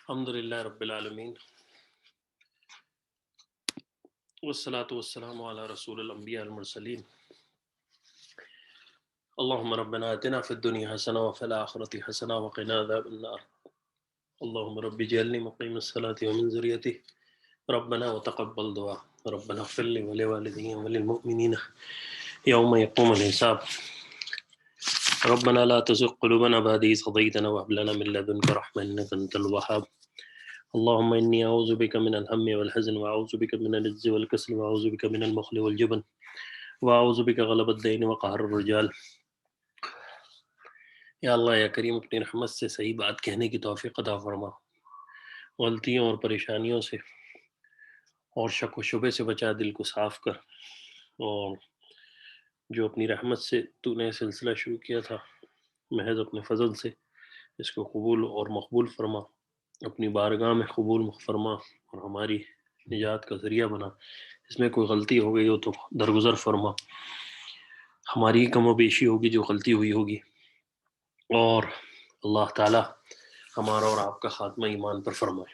الحمد للہ رب العالمین والصلاة والسلام علی رسول الانبیاء المرسلین اللہم ربنا آتنا فی الدنیا حسنہ وفی الآخرۃ حسنہ وقنا عذاب النار اللہم رب اجعلنی مقیم الصلاة ومن ذریتی ربنا وتقبل دعا ربنا اغفر لی ولوالدی وللمؤمنین یوم یقوم الحساب ربنا لا تزغ قلوبنا بعد إذ هديتنا وهب لنا من لدنك رحمة إنك أنت الوهاب اللهم إني أعوذ بك من الهم والحزن وأعوذ بك من العجز والكسل وأعوذ بك من البخل والجبن وأعوذ بك غلبة الدين وقهر الرجال۔ یا اللہ یا کریم اپنی رحمت سے صحیح بات کہنے کی توفیق عطا فرما، غلطیوں اور پریشانیوں سے اور شک و شبے سے بچا، دل کو صاف کر، اور جو اپنی رحمت سے تو نے سلسلہ شروع کیا تھا محض اپنے فضل سے اس کو قبول اور مقبول فرما، اپنی بارگاہ میں قبول فرما اور ہماری نجات کا ذریعہ بنا۔ اس میں کوئی غلطی ہو گئی ہو تو درگزر فرما، ہماری کم و بیشی ہوگی جو غلطی ہوئی ہوگی، اور اللہ تعالی ہمارا اور آپ کا خاتمہ ایمان پر فرمائے۔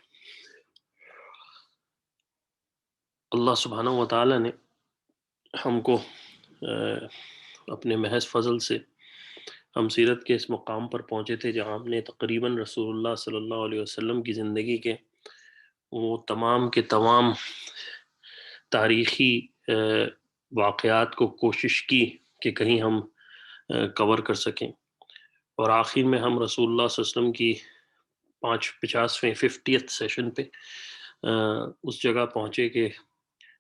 اللہ سبحانہ و تعالی نے ہم کو اپنے محض فضل سے ہم سیرت کے اس مقام پر پہنچے تھے جہاں ہم نے تقریباً رسول اللہ صلی اللہ علیہ وسلم کی زندگی کے وہ تمام کے تمام تاریخی واقعات کو کوشش کی کہ کہیں ہم کور کر سکیں، اور آخر میں ہم رسول اللہ صلی اللہ علیہ وسلم کی 50ویں سیشن پہ اس جگہ پہنچے کہ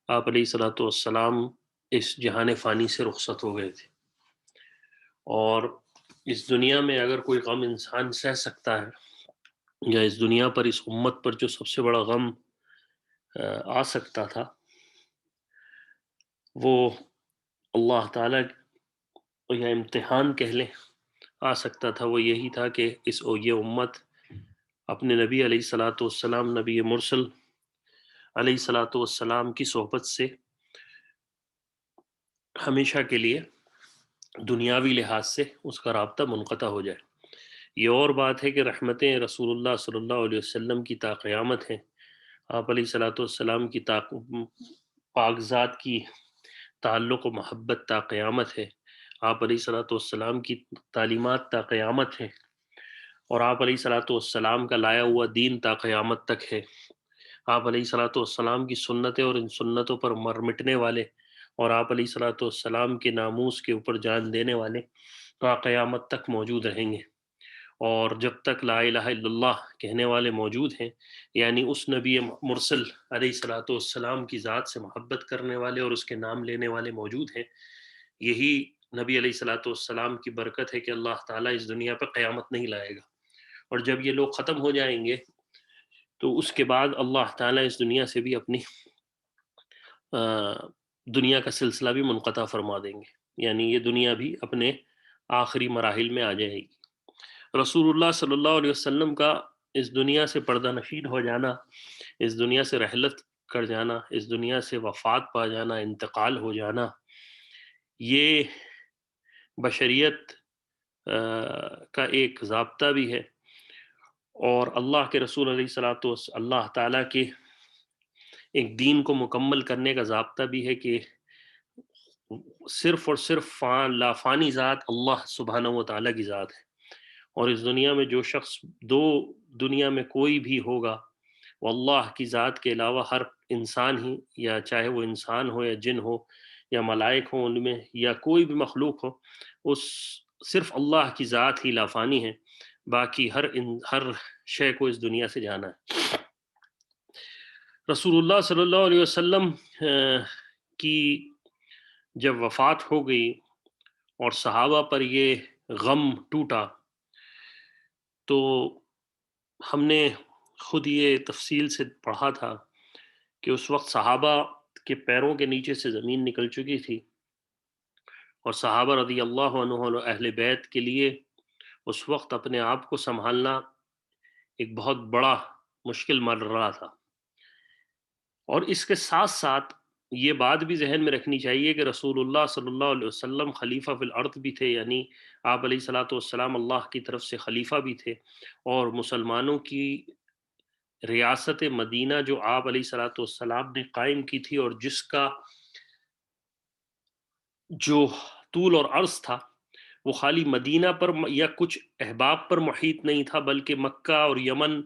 آپ علیہ الصلوۃ والسلام اس جہان فانی سے رخصت ہو گئے تھے، اور اس دنیا میں اگر کوئی غم انسان سہ سکتا ہے، یا اس دنیا پر اس امت پر جو سب سے بڑا غم آ سکتا تھا وہ اللہ تعالیٰ یا امتحان کہہ لیں آ سکتا تھا، وہ یہی تھا کہ یہ امت اپنے نبی علیہ الصلوۃ والسلام، نبی مرسل علیہ الصلوۃ والسلام کی صحبت سے ہمیشہ کے لیے دنیاوی لحاظ سے اس کا رابطہ منقطع ہو جائے۔ یہ اور بات ہے کہ رحمتیں رسول اللہ صلی اللہ علیہ وسلم کی تا قیامت ہیں، آپ علیہ الصلوۃ والسلام کی پاک ذات کی تعلق و محبت تا قیامت ہے، آپ علیہ الصلوۃ والسلام کی تعلیمات تا قیامت ہیں، اور آپ علیہ الصلوۃ والسلام کا لایا ہوا دین تا قیامت تک ہے، آپ علیہ الصلوۃ والسلام کی سنتیں اور ان سنتوں پر مر مٹنے والے اور آپ علیہ الصلوۃ والسلام کے ناموس کے اوپر جان دینے والے تا قیامت تک موجود رہیں گے، اور جب تک لا الہ الا اللہ کہنے والے موجود ہیں، یعنی اس نبی مرسل علیہ الصلوۃ والسلام کی ذات سے محبت کرنے والے اور اس کے نام لینے والے موجود ہیں، یہی نبی علیہ الصلوۃ والسلام کی برکت ہے کہ اللہ تعالیٰ اس دنیا پہ قیامت نہیں لائے گا، اور جب یہ لوگ ختم ہو جائیں گے تو اس کے بعد اللہ تعالیٰ اس دنیا سے بھی اپنی دنیا کا سلسلہ بھی منقطع فرما دیں گے، یعنی یہ دنیا بھی اپنے آخری مراحل میں آ جائے گی۔ رسول اللہ صلی اللہ علیہ وسلم کا اس دنیا سے پردہ نشین ہو جانا، اس دنیا سے رحلت کر جانا، اس دنیا سے وفات پا جانا، انتقال ہو جانا، یہ بشریت کا ایک ضابطہ بھی ہے، اور اللہ کے رسول علیہ الصلوۃ والسلام اللہ تعالیٰ کے ایک دین کو مکمل کرنے کا ضابطہ بھی ہے کہ صرف اور صرف لافانی ذات اللہ سبحانہ و تعالیٰ کی ذات ہے، اور اس دنیا میں جو شخص دنیا میں کوئی بھی ہوگا وہ اللہ کی ذات کے علاوہ ہر انسان ہی، یا چاہے وہ انسان ہو یا جن ہو یا ملائک ہوں ان میں یا کوئی بھی مخلوق ہو، اس صرف اللہ کی ذات ہی لافانی ہے، باقی ہر شے کو اس دنیا سے جانا ہے۔ رسول اللہ صلی اللہ علیہ وسلم کی جب وفات ہو گئی اور صحابہ پر یہ غم ٹوٹا، تو ہم نے خود یہ تفصیل سے پڑھا تھا کہ اس وقت صحابہ کے پیروں کے نیچے سے زمین نکل چکی تھی، اور صحابہ رضی اللہ عنہ اور اہل بیت کے لیے اس وقت اپنے آپ کو سنبھالنا ایک بہت بڑا مشکل مرحلہ تھا، اور اس کے ساتھ ساتھ یہ بات بھی ذہن میں رکھنی چاہیے کہ رسول اللہ صلی اللہ علیہ وسلم خلیفہ فی الارض بھی تھے، یعنی آپ علیہ الصلوۃ والسلام اللہ کی طرف سے خلیفہ بھی تھے، اور مسلمانوں کی ریاست مدینہ جو آپ علیہ الصلوۃ والسلام نے قائم کی تھی، اور جس کا جو طول اور عرض تھا وہ خالی مدینہ پر یا کچھ احباب پر محیط نہیں تھا، بلکہ مکہ اور یمن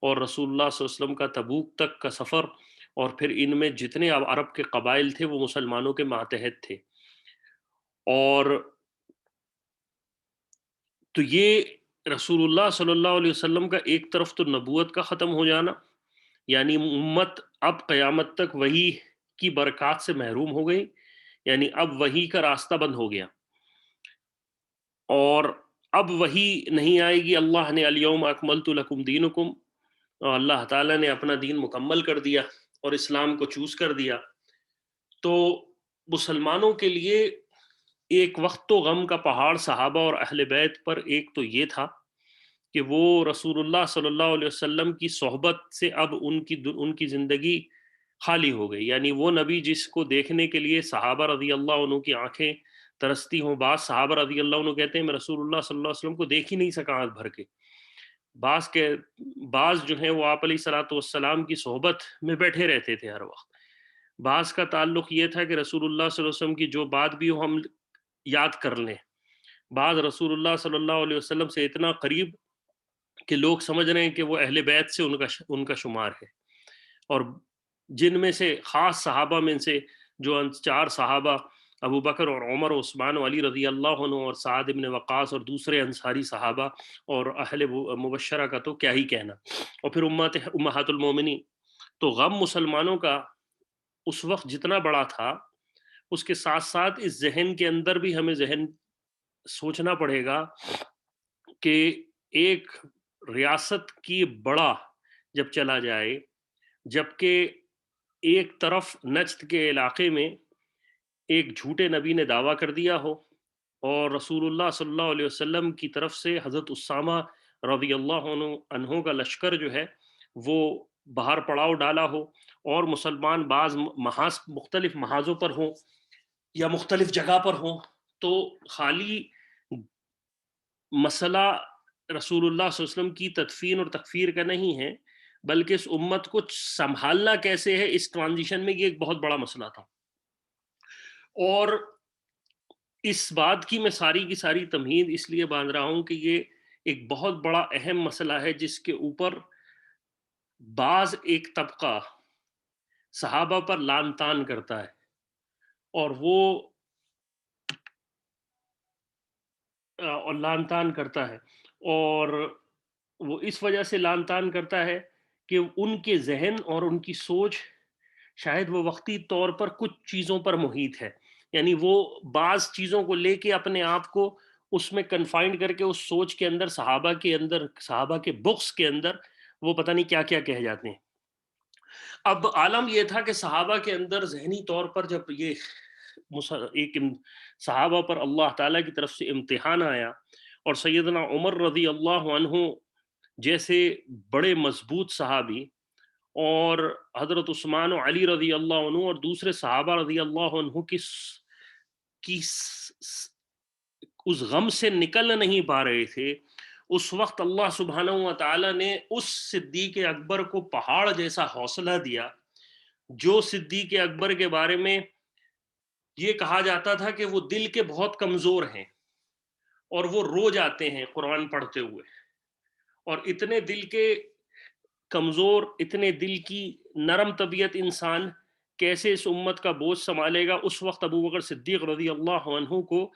اور رسول اللہ صلی اللہ علیہ وسلم کا تبوک تک کا سفر، اور پھر ان میں جتنے عرب کے قبائل تھے وہ مسلمانوں کے ماتحت تھے۔ اور تو یہ رسول اللہ صلی اللہ علیہ وسلم کا ایک طرف تو نبوت کا ختم ہو جانا، یعنی امت اب قیامت تک وحی کی برکات سے محروم ہو گئی، یعنی اب وحی کا راستہ بند ہو گیا، اور اب وحی نہیں آئے گی۔ اللہ نے الیوم اکملت لکم دینکم، اور اللہ تعالیٰ نے اپنا دین مکمل کر دیا اور اسلام کو چوز کر دیا۔ تو مسلمانوں کے لیے ایک وقت تو غم کا پہاڑ صحابہ اور اہل بیت پر ایک تو یہ تھا کہ وہ رسول اللہ صلی اللہ علیہ وسلم کی صحبت سے اب ان کی زندگی خالی ہو گئی، یعنی وہ نبی جس کو دیکھنے کے لیے صحابہ رضی اللہ عنہ کی آنکھیں ترستی ہوں۔ بعض صحابہ رضی اللہ عنہ کہتے ہیں میں رسول اللہ صلی اللہ علیہ وسلم کو دیکھ ہی نہیں سکا آنکھ بھر کے۔ بعض جو ہیں وہ آپ علیہ الصلوۃ والسلام کی صحبت میں بیٹھے رہتے تھے ہر وقت۔ بعض کا تعلق یہ تھا کہ رسول اللہ صلی اللہ علیہ وسلم کی جو بات بھی ہو ہم یاد کر لیں۔ بعض رسول اللہ صلی اللہ علیہ وسلم سے اتنا قریب کہ لوگ سمجھ رہے ہیں کہ وہ اہل بیت سے ان کا شمار ہے، اور جن میں سے خاص صحابہ میں سے جو چار صحابہ ابو بکر اور عمر و عثمان و علی رضی اللہ عنہ اور سعد بن وقاص اور دوسرے انصاری صحابہ اور اہل مبشرہ کا تو کیا ہی کہنا، اور پھر امہات المومنین۔ تو غم مسلمانوں کا اس وقت جتنا بڑا تھا، اس کے ساتھ ساتھ اس ذہن کے اندر بھی ہمیں ذہن سوچنا پڑے گا کہ ایک ریاست کی بڑا جب چلا جائے، جبکہ ایک طرف نجد کے علاقے میں ایک جھوٹے نبی نے دعویٰ کر دیا ہو، اور رسول اللہ صلی اللہ علیہ وسلم کی طرف سے حضرت اسامہ رضی اللہ عنہ کا لشکر جو ہے وہ باہر پڑاؤ ڈالا ہو، اور مسلمان بعض مختلف محاذوں پر ہوں یا مختلف جگہ پر ہوں، تو خالی مسئلہ رسول اللہ صلی اللہ علیہ وسلم کی تدفین اور تکفیر کا نہیں ہے، بلکہ اس امت کو سنبھالنا کیسے ہے اس ٹرانزیشن میں، یہ ایک بہت بڑا مسئلہ تھا۔ اور اس بات کی میں ساری کی ساری تمہید اس لیے باندھ رہا ہوں کہ یہ ایک بہت بڑا اہم مسئلہ ہے جس کے اوپر بعض ایک طبقہ صحابہ پر لعن طعن کرتا ہے، اور وہ لعن طعن کرتا ہے، اور وہ اس وجہ سے لعن طعن کرتا ہے کہ ان کے ذہن اور ان کی سوچ شاید وہ وقتی طور پر کچھ چیزوں پر محیط ہے، یعنی وہ بعض چیزوں کو لے کے اپنے آپ کو اس میں کنفائنڈ کر کے اس سوچ کے اندر صحابہ کے بغض کے اندر وہ پتہ نہیں کیا کیا کہہ جاتے ہیں۔ اب عالم یہ تھا کہ صحابہ کے اندر ذہنی طور پر جب یہ ایک صحابہ پر اللہ تعالیٰ کی طرف سے امتحان آیا، اور سیدنا عمر رضی اللہ عنہ جیسے بڑے مضبوط صحابی اور حضرت عثمان و علی رضی اللہ عنہ اور دوسرے صحابہ رضی اللہ عنہ کی اس غم سے نکل نہیں پا رہے تھے، اس وقت اللہ سبحانہ و تعالیٰ نے اس صدیق اکبر کو پہاڑ جیسا حوصلہ دیا، جو صدیق اکبر کے بارے میں یہ کہا جاتا تھا کہ وہ دل کے بہت کمزور ہیں اور وہ رو جاتے ہیں قرآن پڑھتے ہوئے، اور اتنے دل کے کمزور، اتنے دل کی نرم طبیعت انسان کیسے اس امت کا بوجھ سنبھالے گا۔ اس وقت ابو بکر صدیق رضی اللہ عنہ کو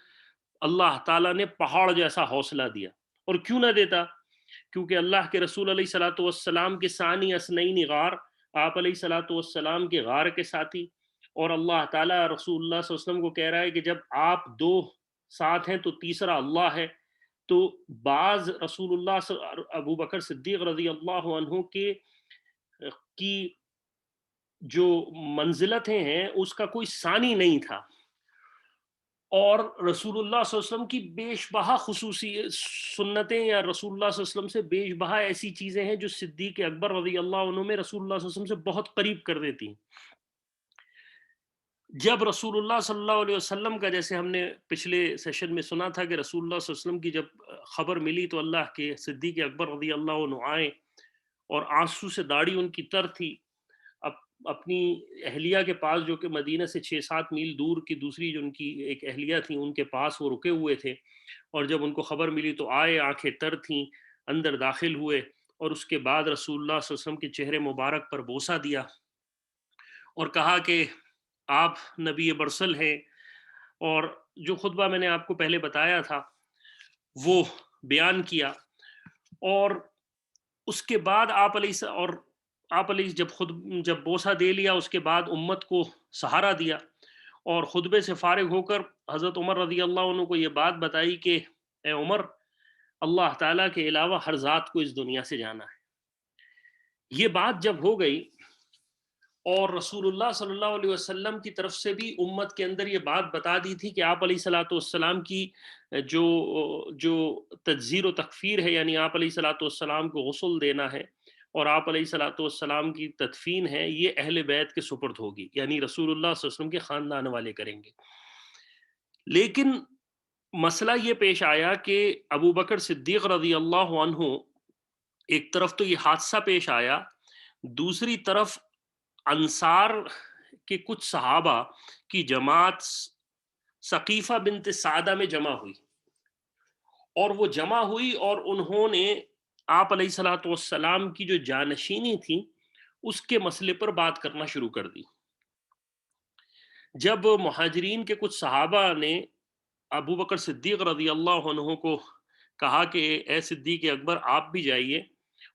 اللہ تعالیٰ نے پہاڑ جیسا حوصلہ دیا، اور کیوں نہ دیتا، کیونکہ اللہ کے رسول علیہ الصلوۃ والسلام کے ثانی اثنین غار، آپ علیہ الصلوۃ والسلام کے غار کے ساتھی، اور اللہ تعالیٰ رسول اللہ صلی اللہ علیہ وسلم کو کہہ رہا ہے کہ جب آپ دو ساتھ ہیں تو تیسرا اللہ ہے۔ تو بعض رسول اللہ ابو بکر صدیق رضی اللہ عنہ کی جو منزلتیں ہیں اس کا کوئی ثانی نہیں تھا، اور رسول اللہ صلی اللہ علیہ وسلم کی بیش بہا خصوصی سنتیں یا رسول اللہ صلی اللہ علیہ وسلم سے بیش بہا ایسی چیزیں ہیں جو صدیق اکبر رضی اللہ عنہ میں رسول اللہ صلی اللہ علیہ وسلم سے بہت قریب کر دیتی ہیں۔ جب رسول اللہ صلی اللہ علیہ وسلم کا، جیسے ہم نے پچھلے سیشن میں سنا تھا کہ رسول اللہ صلی اللہ علیہ وسلم کی جب خبر ملی تو اللہ کے صدیق اکبر رضی اللہ عنہ آئے اور آنسو سے داڑھی ان کی تر تھی. اپنی اہلیہ کے پاس جو کہ مدینہ سے 6-7 میل دور کی دوسری جو ان کی ایک اہلیہ تھی ان کے پاس وہ رکے ہوئے تھے. اور جب ان کو خبر ملی تو آئے، آنکھیں تر تھیں، اندر داخل ہوئے اور اس کے بعد رسول اللہ صلی اللہ علیہ وسلم کے چہرے مبارک پر بوسہ دیا اور کہا کہ آپ نبی برسل ہیں. اور جو خطبہ میں نے آپ کو پہلے بتایا تھا وہ بیان کیا. اور اس کے بعد آپ علیہ جب بوسہ دے لیا اس کے بعد امت کو سہارا دیا اور خطبے سے فارغ ہو کر حضرت عمر رضی اللہ عنہ کو یہ بات بتائی کہ اے عمر، اللہ تعالیٰ کے علاوہ ہر ذات کو اس دنیا سے جانا ہے. یہ بات جب ہو گئی اور رسول اللہ صلی اللہ علیہ وسلم کی طرف سے بھی امت کے اندر یہ بات بتا دی تھی کہ آپ علیہ الصلوۃ والسلام کی جو تجزیر و تکفیر ہے، یعنی آپ علیہ الصلوۃ والسلام کو غسل دینا ہے اور آپ علیہ الصلوۃ والسلام کی تدفین ہے، یہ اہل بیت کے سپرد ہوگی، یعنی رسول اللہ صلی اللہ علیہ وسلم کے خاندان والے کریں گے. لیکن مسئلہ یہ پیش آیا کہ ابو بکر صدیق رضی اللہ عنہ، ایک طرف تو یہ حادثہ پیش آیا، دوسری طرف انصار کے کچھ صحابہ کی جماعت ثقیفہ بنت سعدہ میں جمع ہوئی اور وہ جمع ہوئی اور انہوں نے آپ علیہ الصلوۃ والسلام کی جو جانشینی تھی اس کے مسئلے پر بات کرنا شروع کر دی. جب مہاجرین کے کچھ صحابہ نے ابو بکر صدیق رضی اللہ عنہ کو کہا کہ اے صدیق اکبر آپ بھی جائیے،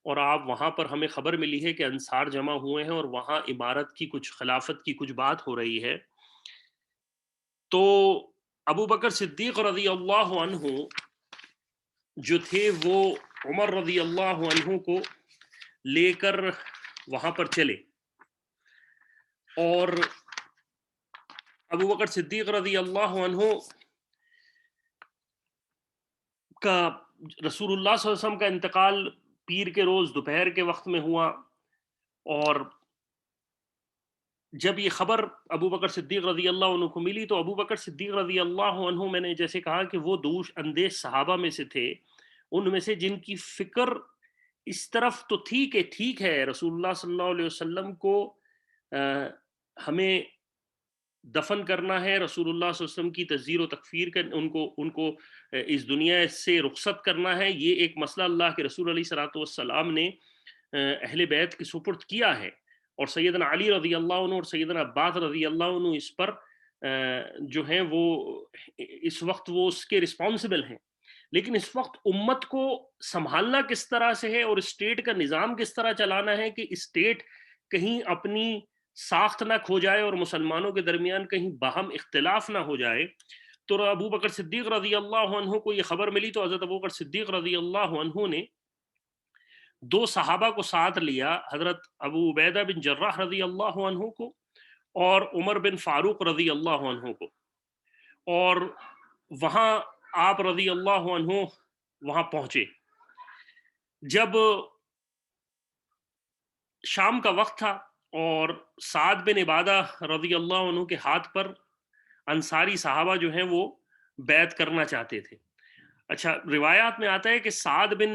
اور آپ وہاں پر ہمیں خبر ملی ہے کہ انصار جمع ہوئے ہیں اور وہاں عمارت کی کچھ خلافت کی کچھ بات ہو رہی ہے، تو ابو بکر صدیق رضی اللہ عنہ جو تھے وہ عمر رضی اللہ عنہ کو لے کر وہاں پر چلے. اور ابو بکر صدیق رضی اللہ عنہ کا رسول اللہ صلی اللہ علیہ وسلم کا انتقال پیر کے روز دوپہر کے وقت میں ہوا، اور جب یہ خبر ابو بکر صدیق رضی اللہ عنہ کو ملی تو ابو بکر صدیق رضی اللہ عنہ، میں نے جیسے کہا کہ وہ دوش اندیش صحابہ میں سے تھے، ان میں سے جن کی فکر اس طرف تو تھی کہ ٹھیک ہے رسول اللہ صلی اللہ علیہ وسلم کو ہمیں دفن کرنا ہے، رسول اللہ صلی اللہ علیہ وسلم کی تزییر و تکفیر کر ان کو اس دنیا سے رخصت کرنا ہے، یہ ایک مسئلہ اللہ کے رسول علیہ الصلوۃ والسلام نے اہل بیت کے سپرد کیا ہے، اور سیدنا علی رضی اللہ عنہ اور سیدنا عباس رضی اللہ عنہ اس پر جو ہیں وہ اس وقت وہ اس کے رسپانسبل ہیں. لیکن اس وقت امت کو سنبھالنا کس طرح سے ہے اور اسٹیٹ کا نظام کس طرح چلانا ہے کہ اسٹیٹ کہیں اپنی ساخت نہ کھو جائے اور مسلمانوں کے درمیان کہیں باہم اختلاف نہ ہو جائے. تو ابو بکر صدیق رضی اللہ عنہ کو یہ خبر ملی تو حضرت ابو بکر صدیق رضی اللہ عنہ نے 2 صحابہ کو ساتھ لیا، حضرت ابو عبیدہ بن جراح رضی اللہ عنہ کو اور عمر بن فاروق رضی اللہ عنہ کو، اور وہاں آپ رضی اللہ عنہ وہاں پہنچے. جب شام کا وقت تھا اور سعد بن عبادہ رضی اللہ عنہ کے ہاتھ پر انصاری صحابہ جو ہیں وہ بیعت کرنا چاہتے تھے. اچھا، روایات میں آتا ہے کہ سعد بن،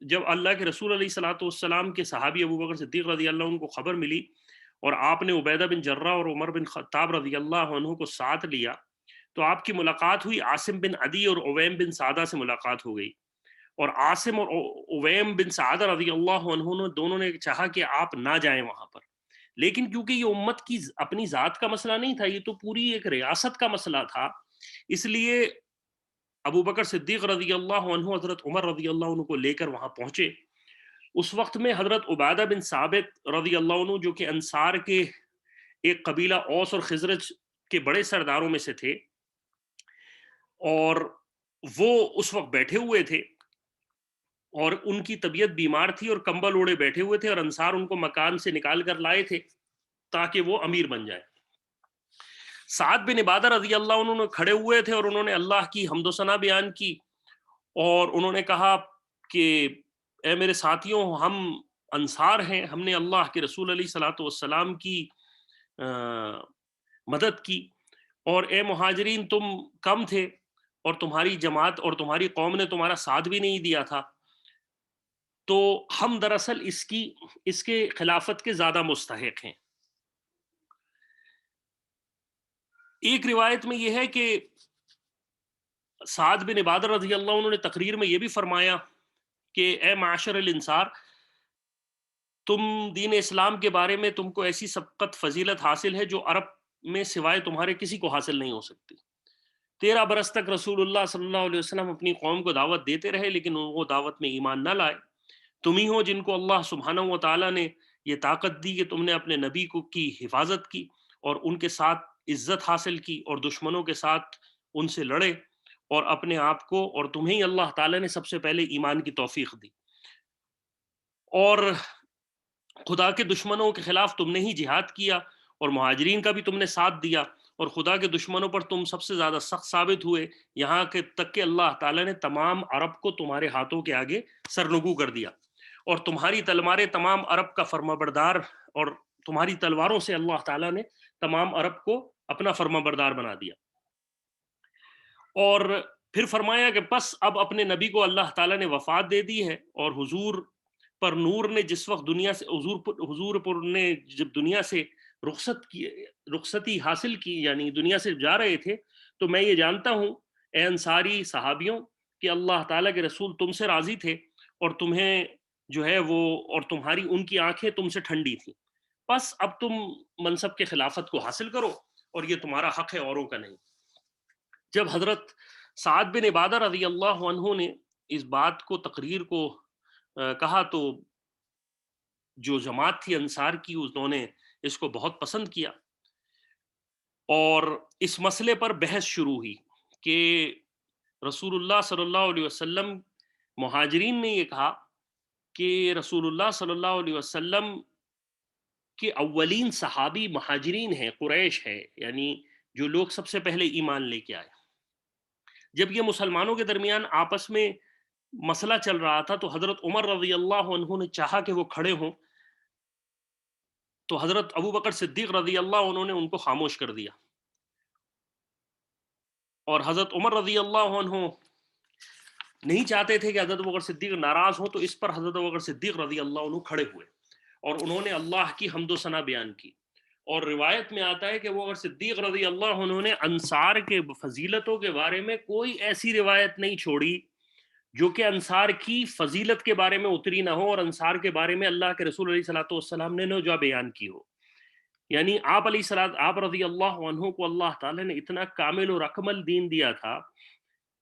جب اللہ کے رسول علیہ الصلوۃ والسلام کے صحابی ابو بکر صدیق رضی اللہ عنہ کو خبر ملی اور آپ نے عبیدہ بن جراح اور عمر بن خطاب رضی اللہ عنہ کو ساتھ لیا تو آپ کی ملاقات ہوئی عاصم بن عدی اور اویم بن سعدہ سے ملاقات ہو گئی، اور عاصم اور اویم بن سعدہ رضی اللہ عنہ دونوں نے چاہا کہ آپ نہ جائیں وہاں پر، لیکن کیونکہ یہ امت کی اپنی ذات کا مسئلہ نہیں تھا، یہ تو پوری ایک ریاست کا مسئلہ تھا، اس لیے ابو بکر صدیق رضی اللہ عنہ حضرت عمر رضی اللہ عنہ کو لے کر وہاں پہنچے. اس وقت میں حضرت عبادہ بن ثابت رضی اللہ عنہ جو کہ انصار کے ایک قبیلہ اوس اور خزرج کے بڑے سرداروں میں سے تھے، اور وہ اس وقت بیٹھے ہوئے تھے اور ان کی طبیعت بیمار تھی اور کمبل اوڑے بیٹھے ہوئے تھے، اور انصار ان کو مکان سے نکال کر لائے تھے تاکہ وہ امیر بن جائے. سعد بن عبادہ رضی اللہ عنہ کھڑے ہوئے تھے اور انہوں نے اللہ کی حمد و ثنا بیان کی اور انہوں نے کہا کہ اے میرے ساتھیوں، ہم انصار ہیں، ہم نے اللہ کے رسول علیہ الصلوۃ والسلام کی مدد کی، اور اے مہاجرین تم کم تھے اور تمہاری جماعت اور تمہاری قوم نے تمہارا ساتھ بھی نہیں دیا تھا، تو ہم دراصل اس کے خلافت کے زیادہ مستحق ہیں۔ ایک روایت میں یہ ہے کہ سعد بن عبادہ رضی اللہ عنہ نے تقریر میں یہ بھی فرمایا کہ اے معاشر الانصار، تم دین اسلام کے بارے میں تم کو ایسی سبقت فضیلت حاصل ہے جو عرب میں سوائے تمہارے کسی کو حاصل نہیں ہو سکتی۔ 13 برس تک رسول اللہ صلی اللہ علیہ وسلم اپنی قوم کو دعوت دیتے رہے، لیکن وہ دعوت میں ایمان نہ لائے۔ تم ہی ہو جن کو اللہ سبحانہ و تعالیٰ نے یہ طاقت دی کہ تم نے اپنے نبی کو کی حفاظت کی اور ان کے ساتھ عزت حاصل کی، اور دشمنوں کے ساتھ ان سے لڑے، اور اپنے آپ کو اور تمہیں ہی اللہ تعالیٰ نے سب سے پہلے ایمان کی توفیق دی، اور خدا کے دشمنوں کے خلاف تم نے ہی جہاد کیا، اور مہاجرین کا بھی تم نے ساتھ دیا، اور خدا کے دشمنوں پر تم سب سے زیادہ سخت ثابت ہوئے، یہاں کے تک کہ اللہ تعالیٰ نے تمام عرب کو تمہارے ہاتھوں کے آگے سرنگو کر دیا، اور تمہاری تلواریں تمام عرب کا فرما بردار، اور تمہاری تلواروں سے اللہ تعالیٰ نے تمام عرب کو اپنا فرما بردار بنا دیا۔ اور پھر فرمایا کہ بس اب اپنے نبی کو اللہ تعالیٰ نے وفات دے دی ہے، اور حضور پر نور نے جس وقت دنیا سے حضور پر نے جب دنیا سے رخصتی حاصل کی، یعنی دنیا سے جا رہے تھے، تو میں یہ جانتا ہوں اے انصاری صحابیوں کہ اللہ تعالیٰ کے رسول تم سے راضی تھے، اور تمہیں جو ہے وہ اور تمہاری ان کی آنکھیں تم سے ٹھنڈی تھیں، بس اب تم منصب کے خلافت کو حاصل کرو، اور یہ تمہارا حق ہے، اوروں کا نہیں۔ جب حضرت سعد بن عبادہ رضی اللہ عنہ نے اس بات کو تقریر کو کہا، تو جو جماعت تھی انصار کی، انہوں نے اس کو بہت پسند کیا، اور اس مسئلے پر بحث شروع ہوئی کہ رسول اللہ صلی اللہ علیہ وسلم، مہاجرین نے یہ کہا کہ رسول اللہ صلی اللہ علیہ وسلم کے اولین صحابی مہاجرین ہیں، قریش ہے، یعنی جو لوگ سب سے پہلے ایمان لے کے آئے۔ جب یہ مسلمانوں کے درمیان آپس میں مسئلہ چل رہا تھا، تو حضرت عمر رضی اللہ عنہ نے چاہا کہ وہ کھڑے ہوں، تو حضرت ابو بکر صدیق رضی اللہ عنہ نے ان کو خاموش کر دیا، اور حضرت عمر رضی اللہ عنہ نہیں چاہتے تھے کہ حضرت ابو بکر صدیق ناراض ہوں، تو اس پر حضرت ابو بکر صدیق رضی اللہ عنہ کھڑے ہوئے، اور انہوں نے اللہ کی حمد و ثنا بیان کی۔ اور روایت میں آتا ہے کہ وہ صدیق رضی اللہ عنہ نے انصار کے فضیلتوں کے بارے میں کوئی ایسی روایت نہیں چھوڑی جو کہ انصار کی فضیلت کے بارے میں اتری نہ ہو، اور انصار کے بارے میں اللہ کے رسول علیہ الصلوۃ والسلام نے جو بیان کی ہو۔ یعنی آپ رضی اللہ عنہ کو اللہ تعالیٰ نے اتنا کامل اور اکمل دین دیا تھا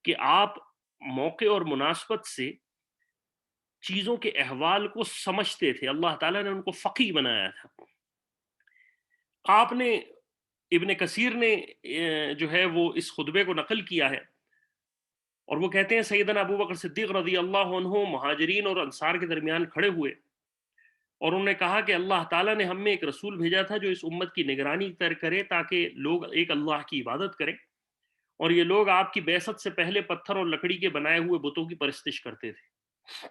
کہ آپ موقع اور مناسبت سے چیزوں کے احوال کو سمجھتے تھے، اللہ تعالیٰ نے ان کو فقیہ بنایا تھا۔ آپ نے ابن کثیر نے جو ہے وہ اس خطبے کو نقل کیا ہے، اور وہ کہتے ہیں سیدنا ابو بکر صدیق رضی اللہ عنہ مہاجرین اور انصار کے درمیان کھڑے ہوئے، اور انہوں نے کہا کہ اللہ تعالیٰ نے ہم میں ایک رسول بھیجا تھا جو اس امت کی نگرانی کرے تاکہ لوگ ایک اللہ کی عبادت کریں، اور یہ لوگ آپ کی بعثت سے پہلے پتھر اور لکڑی کے بنائے ہوئے بتوں کی پرستش کرتے تھے۔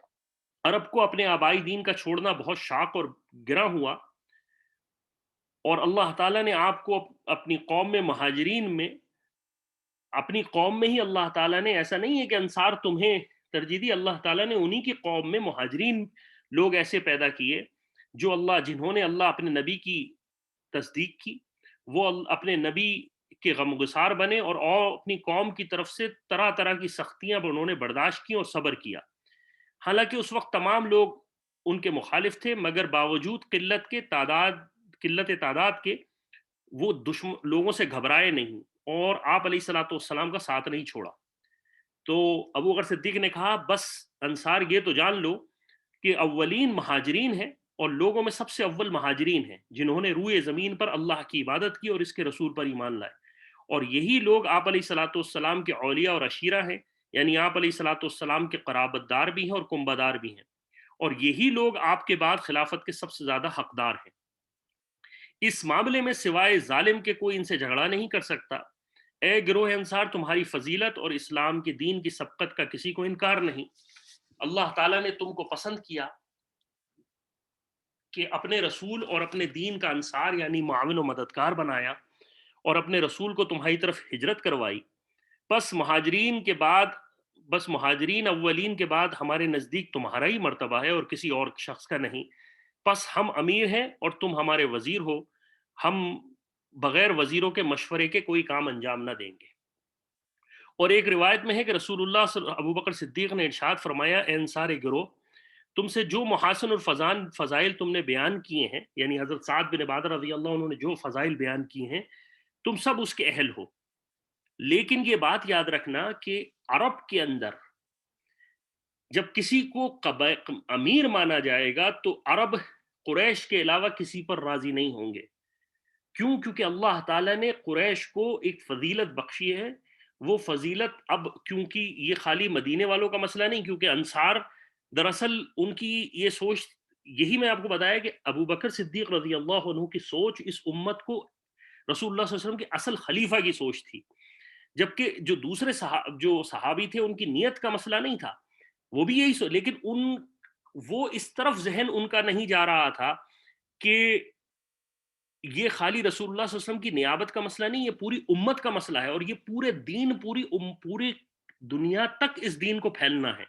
عرب کو اپنے آبائی دین کا چھوڑنا بہت شاق اور گراں ہوا، اور اللہ تعالیٰ نے آپ کو اپنی قوم میں مہاجرین میں اپنی قوم میں ہی اللہ تعالیٰ نے، ایسا نہیں ہے کہ انصار تمہیں ترجیح دی، اللہ تعالیٰ نے انہی کی قوم میں مہاجرین لوگ ایسے پیدا کیے جنہوں نے اللہ اپنے نبی کی تصدیق کی، وہ اپنے نبی کے غمگسار بنے، اور اپنی قوم کی طرف سے طرح طرح کی سختیاں انہوں نے برداشت کی اور صبر کیا۔ حالانکہ اس وقت تمام لوگ ان کے مخالف تھے، مگر باوجود قلت تعداد کے وہ لوگوں سے گھبرائے نہیں، اور آپ علیہ الصلوۃ والسلام کا ساتھ نہیں چھوڑا۔ تو ابو بکر صدیق نے کہا بس انصار یہ تو جان لو کہ اولین مہاجرین ہیں، اور لوگوں میں سب سے اول مہاجرین ہیں جنہوں نے روئے زمین پر اللہ کی عبادت کی اور اس کے رسول پر ایمان لائے، اور یہی لوگ آپ علیہ الصلوۃ والسلام کے اولیاء اور عشیرہ ہیں، یعنی آپ علیہ الصلوۃ والسلام کے قرابت دار بھی ہیں اور کنبہ دار بھی ہیں، اور یہی لوگ آپ کے بعد خلافت کے سب سے زیادہ حقدار ہیں۔ اس معاملے میں سوائے ظالم کے کوئی ان سے جھگڑا نہیں کر سکتا۔ اے گروہ انصار، تمہاری فضیلت اور اسلام کے دین کی سبقت کا کسی کو انکار نہیں۔ اللہ تعالیٰ نے تم کو پسند کیا کہ اپنے رسول اور اپنے دین کا انصار یعنی معاون و مددگار بنایا، اور اپنے رسول کو تمہاری طرف ہجرت کروائی۔ بس مہاجرین کے بعد بس مہاجرین اولین کے بعد ہمارے نزدیک تمہارا ہی مرتبہ ہے اور کسی اور شخص کا نہیں، پس ہم امیر ہیں اور تم ہمارے وزیر ہو، ہم بغیر وزیروں کے مشورے کے کوئی کام انجام نہ دیں گے۔ اور ایک روایت میں ہے کہ رسول اللہ ابو بکر صدیق نے ارشاد فرمایا، اے انصار گروہ، تم سے جو محاسن اور فضائل تم نے بیان کیے ہیں، یعنی حضرت سعد بن عبادہ رضی اللہ عنہ نے جو فضائل بیان کیے ہیں، تم سب اس کے اہل ہو، لیکن یہ بات یاد رکھنا کہ عرب کے اندر جب کسی کو امیر مانا جائے گا تو عرب قریش کے علاوہ کسی پر راضی نہیں ہوں گے۔ کیوں؟ کیونکہ اللہ تعالیٰ نے قریش کو ایک فضیلت بخشی ہے۔ وہ فضیلت اب کیونکہ یہ خالی مدینے والوں کا مسئلہ نہیں، کیونکہ انصار دراصل ان کی یہ سوچ، یہی میں آپ کو بتایا کہ ابو بکر صدیق رضی اللہ عنہ کی سوچ اس امت کو رسول اللہ صلی اللہ علیہ وسلم کے اصل خلیفہ کی سوچ تھی، جبکہ جو دوسرے جو صحابی تھے ان کی نیت کا مسئلہ نہیں تھا، وہ بھی یہی سوچ، لیکن وہ اس طرف ذہن ان کا نہیں جا رہا تھا کہ یہ خالی رسول اللہ صلی اللہ علیہ وسلم کی نیابت کا مسئلہ نہیں، یہ پوری امت کا مسئلہ ہے، اور یہ پورے دین پوری دنیا تک اس دین کو پھیلنا ہے۔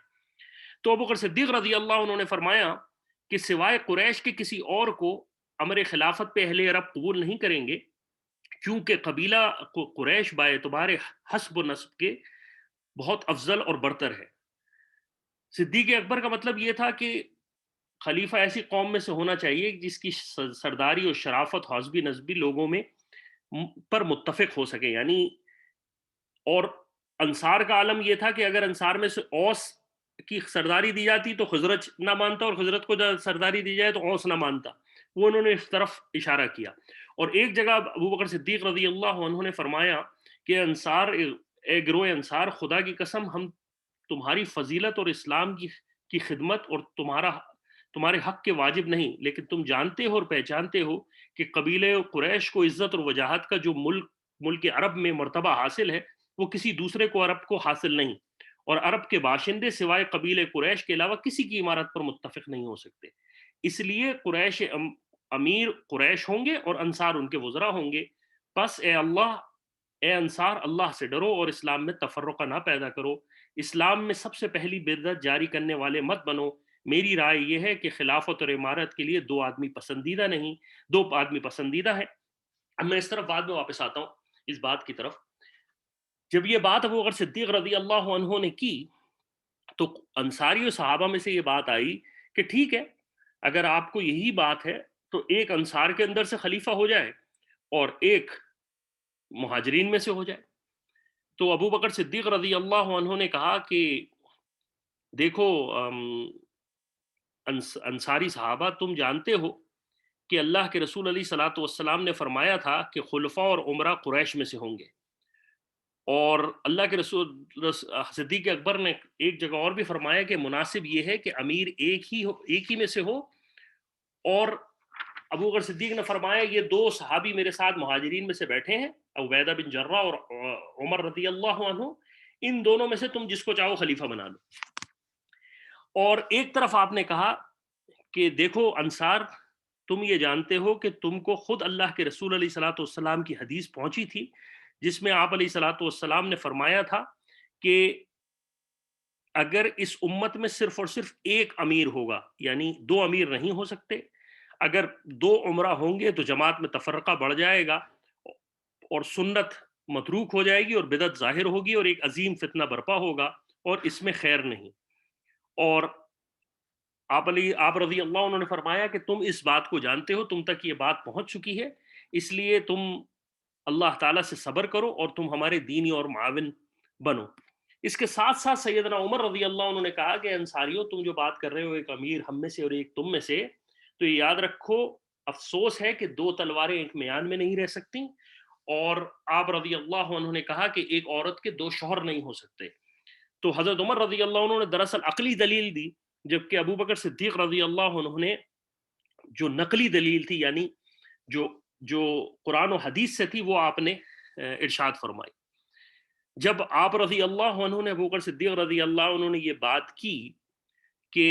تو ابو بکر صدیق رضی اللہ عنہ نے فرمایا کہ سوائے قریش کے کسی اور کو امر خلافت پہ اہل عرب قبول نہیں کریں گے، کیونکہ قبیلہ قریش با اعتبار حسب و نسب کے بہت افضل اور برتر ہے۔ صدیق اکبر کا مطلب یہ تھا کہ خلیفہ ایسی قوم میں سے ہونا چاہیے جس کی سرداری اور شرافت حسبی نسبی لوگوں میں پر متفق ہو سکے، یعنی، اور انصار کا عالم یہ تھا کہ اگر انصار میں سے اوس کی سرداری دی جاتی تو خزرج نہ مانتا، اور خزرت کو سرداری دی جائے تو اوس نہ مانتا، وہ انہوں نے اس طرف اشارہ کیا۔ اور ایک جگہ ابو بکر صدیق رضی اللہ عنہ نے فرمایا کہ انصار، اے گروہ انصار، خدا کی قسم ہم تمہاری فضیلت اور اسلام کی خدمت اور تمہارے حق کے واجب نہیں، لیکن تم جانتے ہو اور پہچانتے ہو کہ قبیلے قریش کو عزت اور وجاہت کا جو ملک عرب میں مرتبہ حاصل ہے وہ کسی دوسرے کو عرب کو حاصل نہیں، اور عرب کے باشندے سوائے قبیلے قریش کے علاوہ کسی کی عمارت پر متفق نہیں ہو سکتے۔ اس لیے قریش امیر قریش ہوں گے اور انصار ان کے وزراء ہوں گے۔ پس اے انصار، اللہ سے ڈرو اور اسلام میں تفرقہ نہ پیدا کرو، اسلام میں سب سے پہلی بدعت جاری کرنے والے مت بنو۔ میری رائے یہ ہے کہ خلافت اور امارت کے لیے دو آدمی پسندیدہ ہے۔ اب میں اس طرف بعد میں واپس آتا ہوں، اس بات کی طرف۔ جب یہ بات ابو بکر صدیق رضی اللہ عنہ نے کی تو انصاری و صحابہ میں سے یہ بات آئی کہ ٹھیک ہے، اگر آپ کو یہی بات ہے تو ایک انصار کے اندر سے خلیفہ ہو جائے اور ایک مہاجرین میں سے ہو جائے۔ تو ابو بکر صدیق رضی اللہ عنہ نے کہا کہ دیکھو انصاری صحابہ، تم جانتے ہو کہ اللہ کے رسول علیہ الصلوۃ والسلام نے فرمایا تھا کہ خلفاء اور عمرہ قریش میں سے ہوں گے، اور اللہ کے رسول صدیق اکبر نے ایک جگہ اور بھی فرمایا کہ مناسب یہ ہے کہ امیر ایک ہی میں سے ہو، اور ابو بکر صدیق نے فرمایا یہ دو صحابی میرے ساتھ مہاجرین میں سے بیٹھے ہیں، عبیدہ بن جرہ اور عمر رضی اللہ عنہ، ان دونوں میں سے تم جس کو چاہو خلیفہ بنا لو۔ اور ایک طرف آپ نے کہا کہ دیکھو انصار، تم یہ جانتے ہو کہ تم کو خود اللہ کے رسول علیہ الصلوۃ والسلام کی حدیث پہنچی تھی جس میں آپ علیہ الصلوۃ والسلام نے فرمایا تھا کہ اگر اس امت میں صرف اور صرف ایک امیر ہوگا، یعنی دو امیر نہیں ہو سکتے، اگر دو عمرہ ہوں گے تو جماعت میں تفرقہ بڑھ جائے گا اور سنت متروک ہو جائے گی اور بدعت ظاہر ہوگی اور ایک عظیم فتنہ برپا ہوگا اور اس میں خیر نہیں۔ اور آپ رضی اللہ عنہ نے فرمایا کہ تم اس بات کو جانتے ہو، تم تک یہ بات پہنچ چکی ہے، اس لیے تم اللہ تعالیٰ سے صبر کرو اور تم ہمارے دینی اور معاون بنو۔ اس کے ساتھ ساتھ سیدنا عمر رضی اللہ عنہ نے کہا کہ انصاریوں، تم جو بات کر رہے ہو ایک امیر ہم میں سے اور ایک تم میں سے، تو یہ یاد رکھو افسوس ہے کہ دو تلواریں ایک میان میں نہیں رہ سکتی، اور آپ رضی اللہ عنہ نے کہا کہ ایک عورت کے دو شوہر نہیں ہو سکتے۔ تو حضرت عمر رضی اللہ عنہ نے دراصل عقلی دلیل دی، جبکہ ابو بکر صدیق رضی اللہ عنہ نے جو نقلی دلیل تھی، یعنی جو قرآن و حدیث سے تھی، وہ آپ نے ارشاد فرمائی۔ جب آپ رضی اللہ عنہ نے، ابو بکر صدیق رضی اللہ عنہ نے یہ بات کی کہ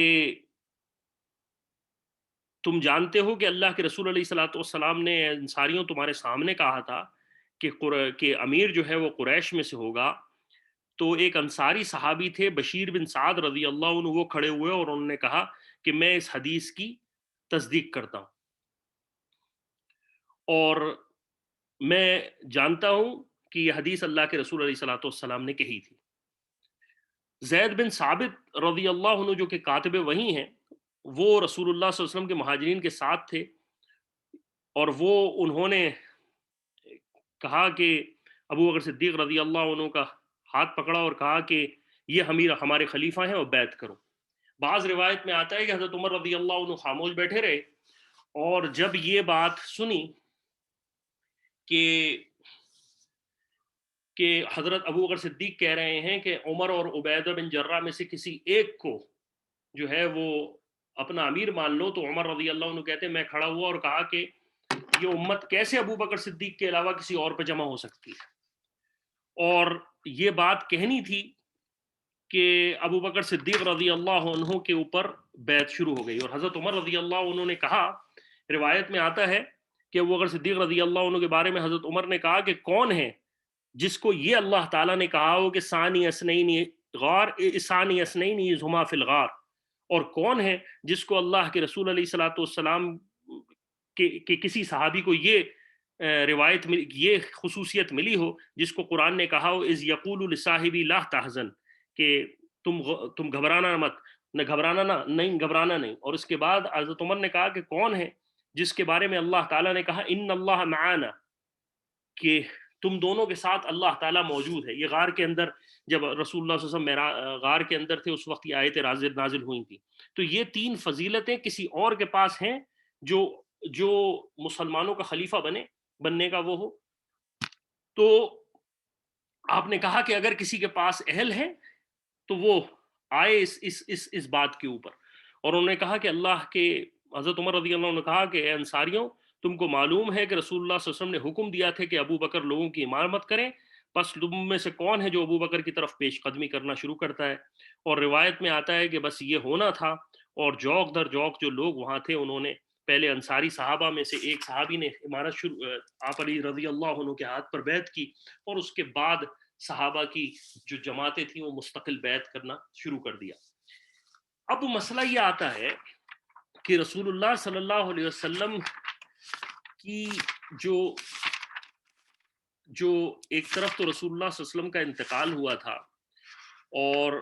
تم جانتے ہو کہ اللہ کے رسول علیہ الصلوۃ والسلام نے انصاریوں تمہارے سامنے کہا تھا کہ امیر جو ہے وہ قریش میں سے ہوگا، تو ایک انصاری صحابی تھے بشیر بن سعد رضی اللہ عنہ، وہ کھڑے ہوئے اور انہوں نے کہا کہ میں اس حدیث کی تصدیق کرتا ہوں اور میں جانتا ہوں کہ یہ حدیث اللہ کے رسول علیہ الصلوۃ والسلام نے کہی تھی۔ زید بن ثابت رضی اللہ عنہ جو کہ کاتب وحی ہیں، وہ رسول اللہ صلی اللہ علیہ وسلم کے مہاجرین کے ساتھ تھے، اور وہ انہوں نے کہا کہ ابو بکر صدیق رضی اللہ عنہ کا ہاتھ پکڑا اور کہا کہ یہ ہمارے خلیفہ ہیں اور بیعت کرو۔ بعض روایت میں آتا ہے کہ حضرت عمر رضی اللہ عنہ خاموش بیٹھے رہے، اور جب یہ بات سنی کہ حضرت ابو بکر صدیق کہہ رہے ہیں کہ عمر اور عبیدہ بن جرہ میں سے کسی ایک کو جو ہے وہ اپنا امیر مان لو، تو عمر رضی اللہ عنہ کہتے ہیں میں کھڑا ہوا اور کہا کہ یہ امت کیسے ابو بکر صدیق کے علاوہ کسی اور پہ جمع ہو سکتی ہے، اور یہ بات کہنی تھی کہ ابو بکر صدیق رضی اللہ عنہ کے اوپر بیعت شروع ہو گئی۔ اور حضرت عمر رضی اللہ عنہ نے کہا، روایت میں آتا ہے کہ ابو بکر صدیق رضی اللہ عنہ کے بارے میں حضرت عمر نے کہا کہ کون ہے جس کو یہ اللہ تعالیٰ نے کہا ہو کہ ثانی اسنین اذ ہما فی الغار، اور کون ہے جس کو اللہ کے رسول علیہ الصلوۃ والسلام کے کسی صحابی کو یہ روایت یہ خصوصیت ملی ہو جس کو قرآن نے کہا ہو اذ یقول لصاحبی لا تحزن، کہ تم گھبرانا مت، نہیں گھبرانا نہیں۔ اور اس کے بعد حضرت عمر نے کہا کہ کون ہے جس کے بارے میں اللہ تعالیٰ نے کہا ان اللہ معانا، کہ تم دونوں کے ساتھ اللہ تعالیٰ موجود ہے۔ یہ غار کے اندر جب رسول اللہ صلی اللہ علیہ وسلم غار کے اندر تھے اس وقت یہ آیتیں نازل ہوئی تھی۔ تو یہ تین فضیلتیں کسی اور کے پاس ہیں جو مسلمانوں کا خلیفہ بننے کا وہ ہو۔ تو آپ نے کہا کہ اگر کسی کے پاس اہل ہے تو وہ آئے اس بات کے اوپر، اور انہوں نے کہا کہ اللہ کے حضرت عمر رضی اللہ عنہ نے کہا کہ اے انصاریوں، تم کو معلوم ہے کہ رسول اللہ صلی اللہ علیہ وسلم نے حکم دیا تھا کہ ابو بکر لوگوں کی امامت کریں، بس تم میں سے کون ہے جو ابو بکر کی طرف پیش قدمی کرنا شروع کرتا ہے؟ اور روایت میں آتا ہے کہ بس یہ ہونا تھا، اور جوک در جوک جو لوگ وہاں تھے انہوں نے پہلے انصاری صحابہ میں سے ایک صحابی نے امارت آپ علی رضی اللہ عنہ کے ہاتھ پر بیعت کی، اور اس کے بعد صحابہ کی جو جماعتیں تھیں وہ مستقل بیعت کرنا شروع کر دیا۔ اب مسئلہ یہ آتا ہے کہ رسول اللہ صلی اللہ علیہ وسلم کی جو ایک طرف تو رسول اللہ صلی اللہ علیہ وسلم کا انتقال ہوا تھا، اور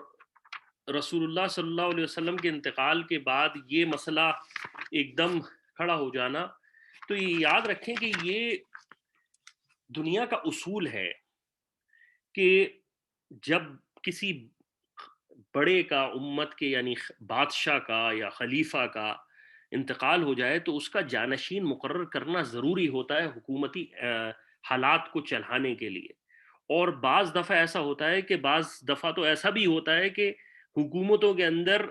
رسول اللہ صلی اللہ علیہ وسلم کے انتقال کے بعد یہ مسئلہ ایک دم کھڑا ہو جانا، تو یہ یاد رکھیں کہ یہ دنیا کا اصول ہے کہ جب کسی بڑے کا، امت کے یعنی بادشاہ کا یا خلیفہ کا انتقال ہو جائے تو اس کا جانشین مقرر کرنا ضروری ہوتا ہے حکومتی حالات کو چلانے کے لیے۔ اور بعض دفعہ ایسا ہوتا ہے کہ بعض دفعہ تو ایسا بھی ہوتا ہے کہ حکومتوں کے اندر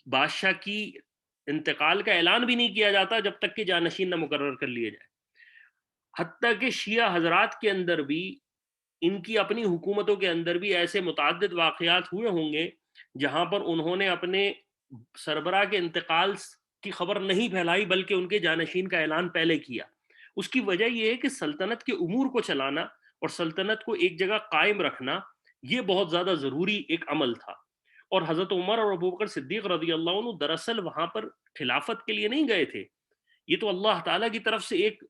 بادشاہ کی انتقال کا اعلان بھی نہیں کیا جاتا جب تک کہ جانشین نہ مقرر کر لیے جائے۔ حتیٰ کہ شیعہ حضرات کے اندر بھی، ان کی اپنی حکومتوں کے اندر بھی ایسے متعدد واقعات ہوئے ہوں گے جہاں پر انہوں نے اپنے سربراہ کے انتقال کی خبر نہیں پھیلائی بلکہ ان کے جانشین کا اعلان پہلے کیا۔ اس کی وجہ یہ ہے کہ سلطنت کے امور کو چلانا اور سلطنت کو ایک جگہ قائم رکھنا یہ بہت زیادہ ضروری ایک عمل تھا۔ اور حضرت عمر اور ابو بکر صدیق رضی اللہ عنہ دراصل وہاں پر خلافت کے لیے نہیں گئے تھے، یہ تو اللہ تعالیٰ کی طرف سے ایک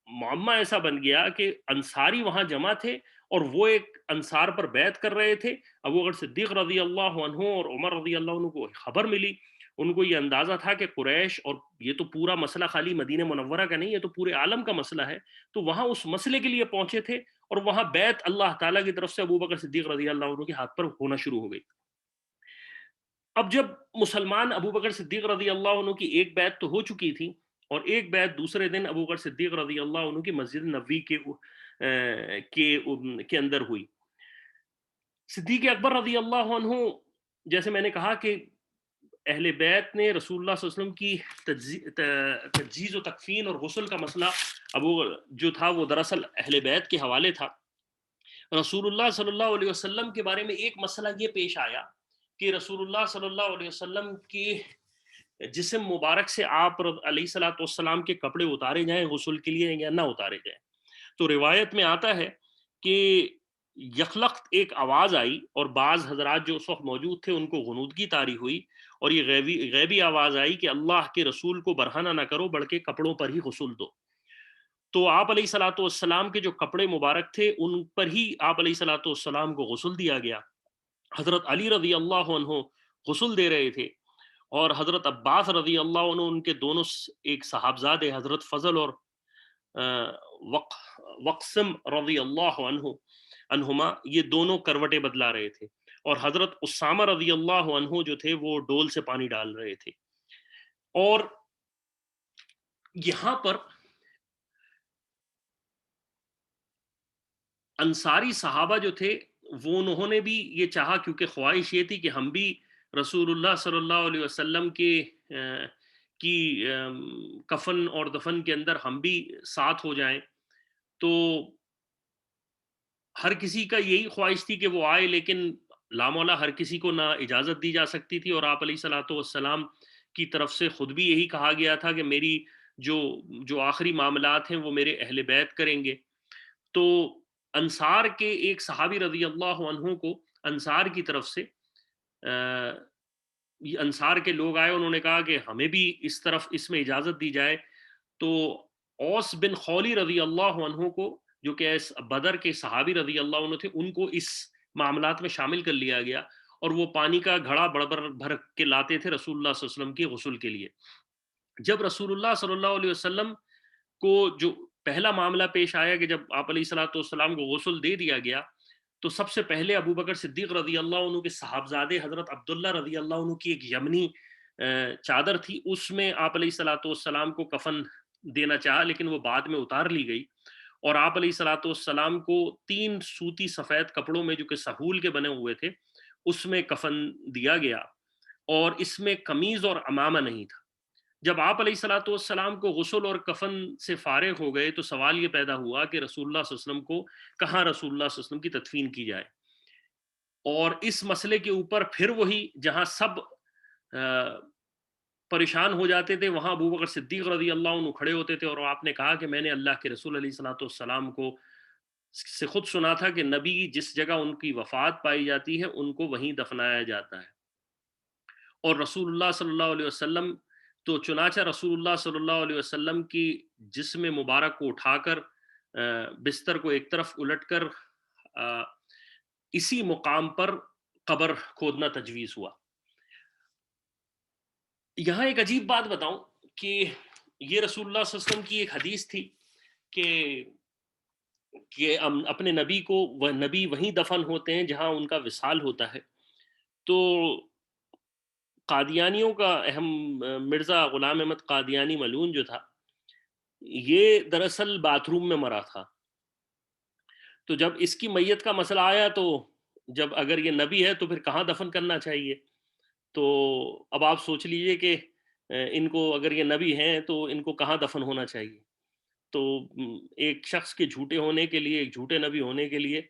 معمہ ایسا بن گیا کہ انصاری وہاں جمع تھے اور وہ ایک انصار پر بیعت کر رہے تھے۔ ابو بکر صدیق رضی اللہ عنہ اور عمر رضی اللہ عنہ کو خبر ملی، ان کو یہ اندازہ تھا کہ قریش، اور یہ تو پورا مسئلہ خالی مدینہ منورہ کا نہیں، یہ تو پورے عالم کا مسئلہ ہے، تو وہاں اس مسئلے کے لیے پہنچے تھے، اور وہاں بیعت اللہ تعالیٰ کی طرف سے ابو بکر صدیق رضی اللہ عنہ کے ہاتھ پر ہونا شروع ہو گئی۔ اب جب مسلمان ابو بکر صدیق رضی اللہ عنہ کی ایک بیعت تو ہو چکی تھی، اور ایک بیعت دوسرے دن ابو بکر صدیق رضی اللہ عنہ کی مسجد نبوی کے اندر ہوئی۔ صدیق اکبر رضی اللہ عنہ، جیسے میں نے کہا کہ اہل بیت نے رسول اللہ صلی اللہ علیہ وسلم کی تجہیز و تکفین اور غسل کا مسئلہ جو تھا وہ دراصل اہل بیت کے حوالے تھا۔ رسول اللہ صلی اللہ علیہ وسلم کے بارے میں ایک مسئلہ یہ پیش آیا کہ رسول اللہ صلی اللہ علیہ وسلم کے جسم مبارک سے آپ علیہ الصلوۃ والسلام کے کپڑے اتارے جائیں غسل کے لیے یا نہ اتارے جائیں۔ تو روایت میں آتا ہے کہ یخلخت ایک آواز آئی، اور بعض حضرات جو اس وقت موجود تھے ان کو غنودگی طاری ہوئی، اور یہ غیبی آواز آئی کہ اللہ کے رسول کو برہنہ نہ کرو بلکہ کپڑوں پر ہی غسل دو۔ تو آپ علیہ الصلوۃ والسلام کے جو کپڑے مبارک تھے ان پر ہی آپ علیہ الصلوۃ والسلام کو غسل دیا گیا۔ حضرت علی رضی اللہ عنہ غسل دے رہے تھے، اور حضرت عباس رضی اللہ عنہ ان کے دونوں ایک صاحبزادے حضرت فضل اور وق وقسم رضی اللہ عنہما، یہ دونوں کروٹیں بدلا رہے تھے، اور حضرت اسامہ رضی اللہ عنہ جو تھے وہ ڈول سے پانی ڈال رہے تھے۔ اور یہاں پر انصاری صحابہ جو تھے وہ انہوں نے بھی یہ چاہا، کیونکہ خواہش یہ تھی کہ ہم بھی رسول اللہ صلی اللہ علیہ وسلم کے کی کفن اور دفن کے اندر ہم بھی ساتھ ہو جائیں۔ تو ہر کسی کا یہی خواہش تھی کہ وہ آئے، لیکن لامولا ہر کسی کو نہ اجازت دی جا سکتی تھی، اور آپ علیہ الصلوۃ والسلام کی طرف سے خود بھی یہی کہا گیا تھا کہ میری جو جو آخری معاملات ہیں وہ میرے اہل بیت کریں گے۔ تو انصار کے ایک صحابی رضی اللہ عنہ کو انصار کی طرف سے یہ انصار کے لوگ آئے، انہوں نے کہا کہ ہمیں بھی اس طرف اس میں اجازت دی جائے۔ تو اوس بن خولی رضی اللہ عنہ کو، جو کہ بدر کے صحابی رضی اللہ عنہ تھے، ان کو اس معاملات میں شامل کر لیا گیا، اور وہ پانی کا گھڑا بڑھ بھر کے لاتے تھے رسول اللہ صلی اللہ علیہ وسلم کی غسل کے لیے۔ جب رسول اللہ صلی اللہ علیہ وسلم کو جو پہلا معاملہ پیش آیا کہ جب آپ علیہ الصلوۃ والسلام کو غسل دے دیا گیا، تو سب سے پہلے ابو بکر صدیق رضی اللہ عنہ کے صاحبزادے حضرت عبداللہ رضی اللہ عنہ کی ایک یمنی چادر تھی، اس میں آپ علیہ الصلوۃ والسلام کو کفن دینا چاہا، لیکن وہ بعد میں اتار لی گئی، اور آپ علیہ الصلوۃ والسلام کو 3 سوتی سفید کپڑوں میں جو کہ سہول کے بنے ہوئے تھے اس میں کفن دیا گیا، اور اس میں قمیض اور عمامہ نہیں تھا۔ جب آپ علیہ الصلوۃ والسلام کو غسل اور کفن سے فارغ ہو گئے تو سوال یہ پیدا ہوا کہ رسول اللہ صلی اللہ علیہ وسلم کو کہاں رسول اللہ صلی اللہ علیہ وسلم کی تدفین کی جائے، اور اس مسئلے کے اوپر پھر وہی جہاں سب پریشان ہو جاتے تھے وہاں ابو بکر صدیق رضی اللہ عنہ کھڑے ہوتے تھے، اور آپ نے کہا کہ میں نے اللہ کے رسول علیہ الصلوۃ والسلام کو سے خود سنا تھا کہ نبی جس جگہ ان کی وفات پائی جاتی ہے ان کو وہیں دفنایا جاتا ہے، اور رسول اللہ صلی اللہ علیہ وسلم تو چنانچہ رسول اللہ صلی اللہ علیہ وسلم کی جسم مبارک کو اٹھا کر بستر کو ایک طرف الٹ کر اسی مقام پر قبر کھودنا تجویز ہوا۔ یہاں ایک عجیب بات بتاؤں کہ یہ رسول اللہ صلی اللہ علیہ وسلم کی ایک حدیث تھی کہ اپنے نبی کو وہ نبی وہیں دفن ہوتے ہیں جہاں ان کا وصال ہوتا ہے۔ تو قادیانیوں کا اہم مرزا غلام احمد قادیانی ملعون جو تھا، یہ دراصل باتھ روم میں مرا تھا۔ تو جب اس کی میت کا مسئلہ آیا تو جب اگر یہ نبی ہے تو پھر کہاں دفن کرنا چاہیے؟ تو اب آپ سوچ لیجئے کہ ان کو اگر یہ نبی ہیں تو ان کو کہاں دفن ہونا چاہیے؟ تو ایک شخص کے جھوٹے ہونے کے لیے، ایک جھوٹے نبی ہونے کے لیے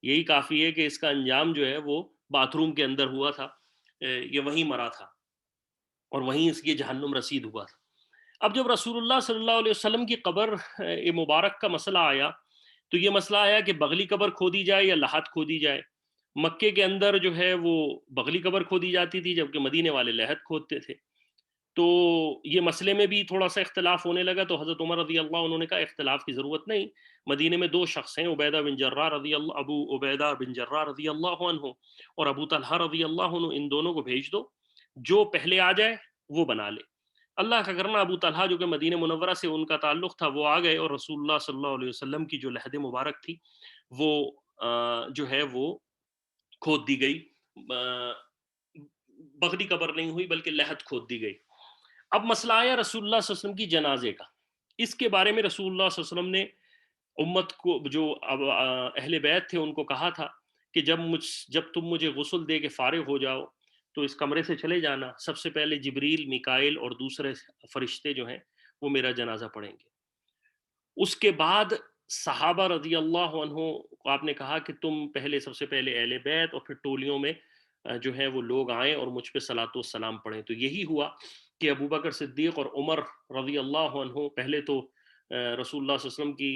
یہی کافی ہے کہ اس کا انجام جو ہے وہ باتھ روم کے اندر ہوا تھا، یہ وہیں مرا تھا، اور وہیں اس کی جہنم رسید ہوا تھا۔ اب جب رسول اللہ صلی اللہ علیہ وسلم کی قبر مبارک کا مسئلہ آیا تو یہ مسئلہ آیا کہ بغلی قبر کھودی جائے یا لحد کھودی جائے۔ مکے کے اندر جو ہے وہ بغلی قبر کھودی جاتی تھی، جبکہ مدینے والے لحد کھودتے تھے۔ تو یہ مسئلے میں بھی تھوڑا سا اختلاف ہونے لگا، تو حضرت عمر رضی اللہ عنہ نے کہا اختلاف کی ضرورت نہیں، مدینے میں 2 شخص ہیں، ابو عبیدہ بن جراح رضی اللہ عنہ اور ابو طلحہ رضی اللہ عنہ، ان دونوں کو بھیج دو، جو پہلے آ جائے وہ بنا لے۔ اللہ کا کرنا ابو طلحہ جو کہ مدینہ منورہ سے ان کا تعلق تھا وہ آ گئے، اور رسول اللہ صلی اللہ علیہ وسلم کی جو لحد مبارک تھی وہ جو ہے وہ کھود دی گئی، بغلی قبر نہیں ہوئی بلکہ لحد کھود دی گئی۔ اب مسئلہ آیا رسول اللہ صلی اللہ علیہ وسلم کی جنازے کا۔ اس کے بارے میں رسول اللہ صلی اللہ علیہ وسلم نے امت کو، جو اہل بیت تھے، ان کو کہا تھا کہ جب تم مجھے غسل دے کے فارغ ہو جاؤ تو اس کمرے سے چلے جانا، سب سے پہلے جبریل، میکائیل اور دوسرے فرشتے جو ہیں وہ میرا جنازہ پڑھیں گے۔ اس کے بعد صحابہ رضی اللہ عنہ کو آپ نے کہا کہ تم پہلے سب سے پہلے اہل بیت اور پھر ٹولیوں میں جو ہے وہ لوگ آئیں اور مجھ پہ صلاۃ والسلام پڑھیں۔ تو یہی ہوا کہ ابو بکر صدیق اور عمر رضی اللہ عنہ پہلے تو رسول اللہ صلی اللہ علیہ وسلم کی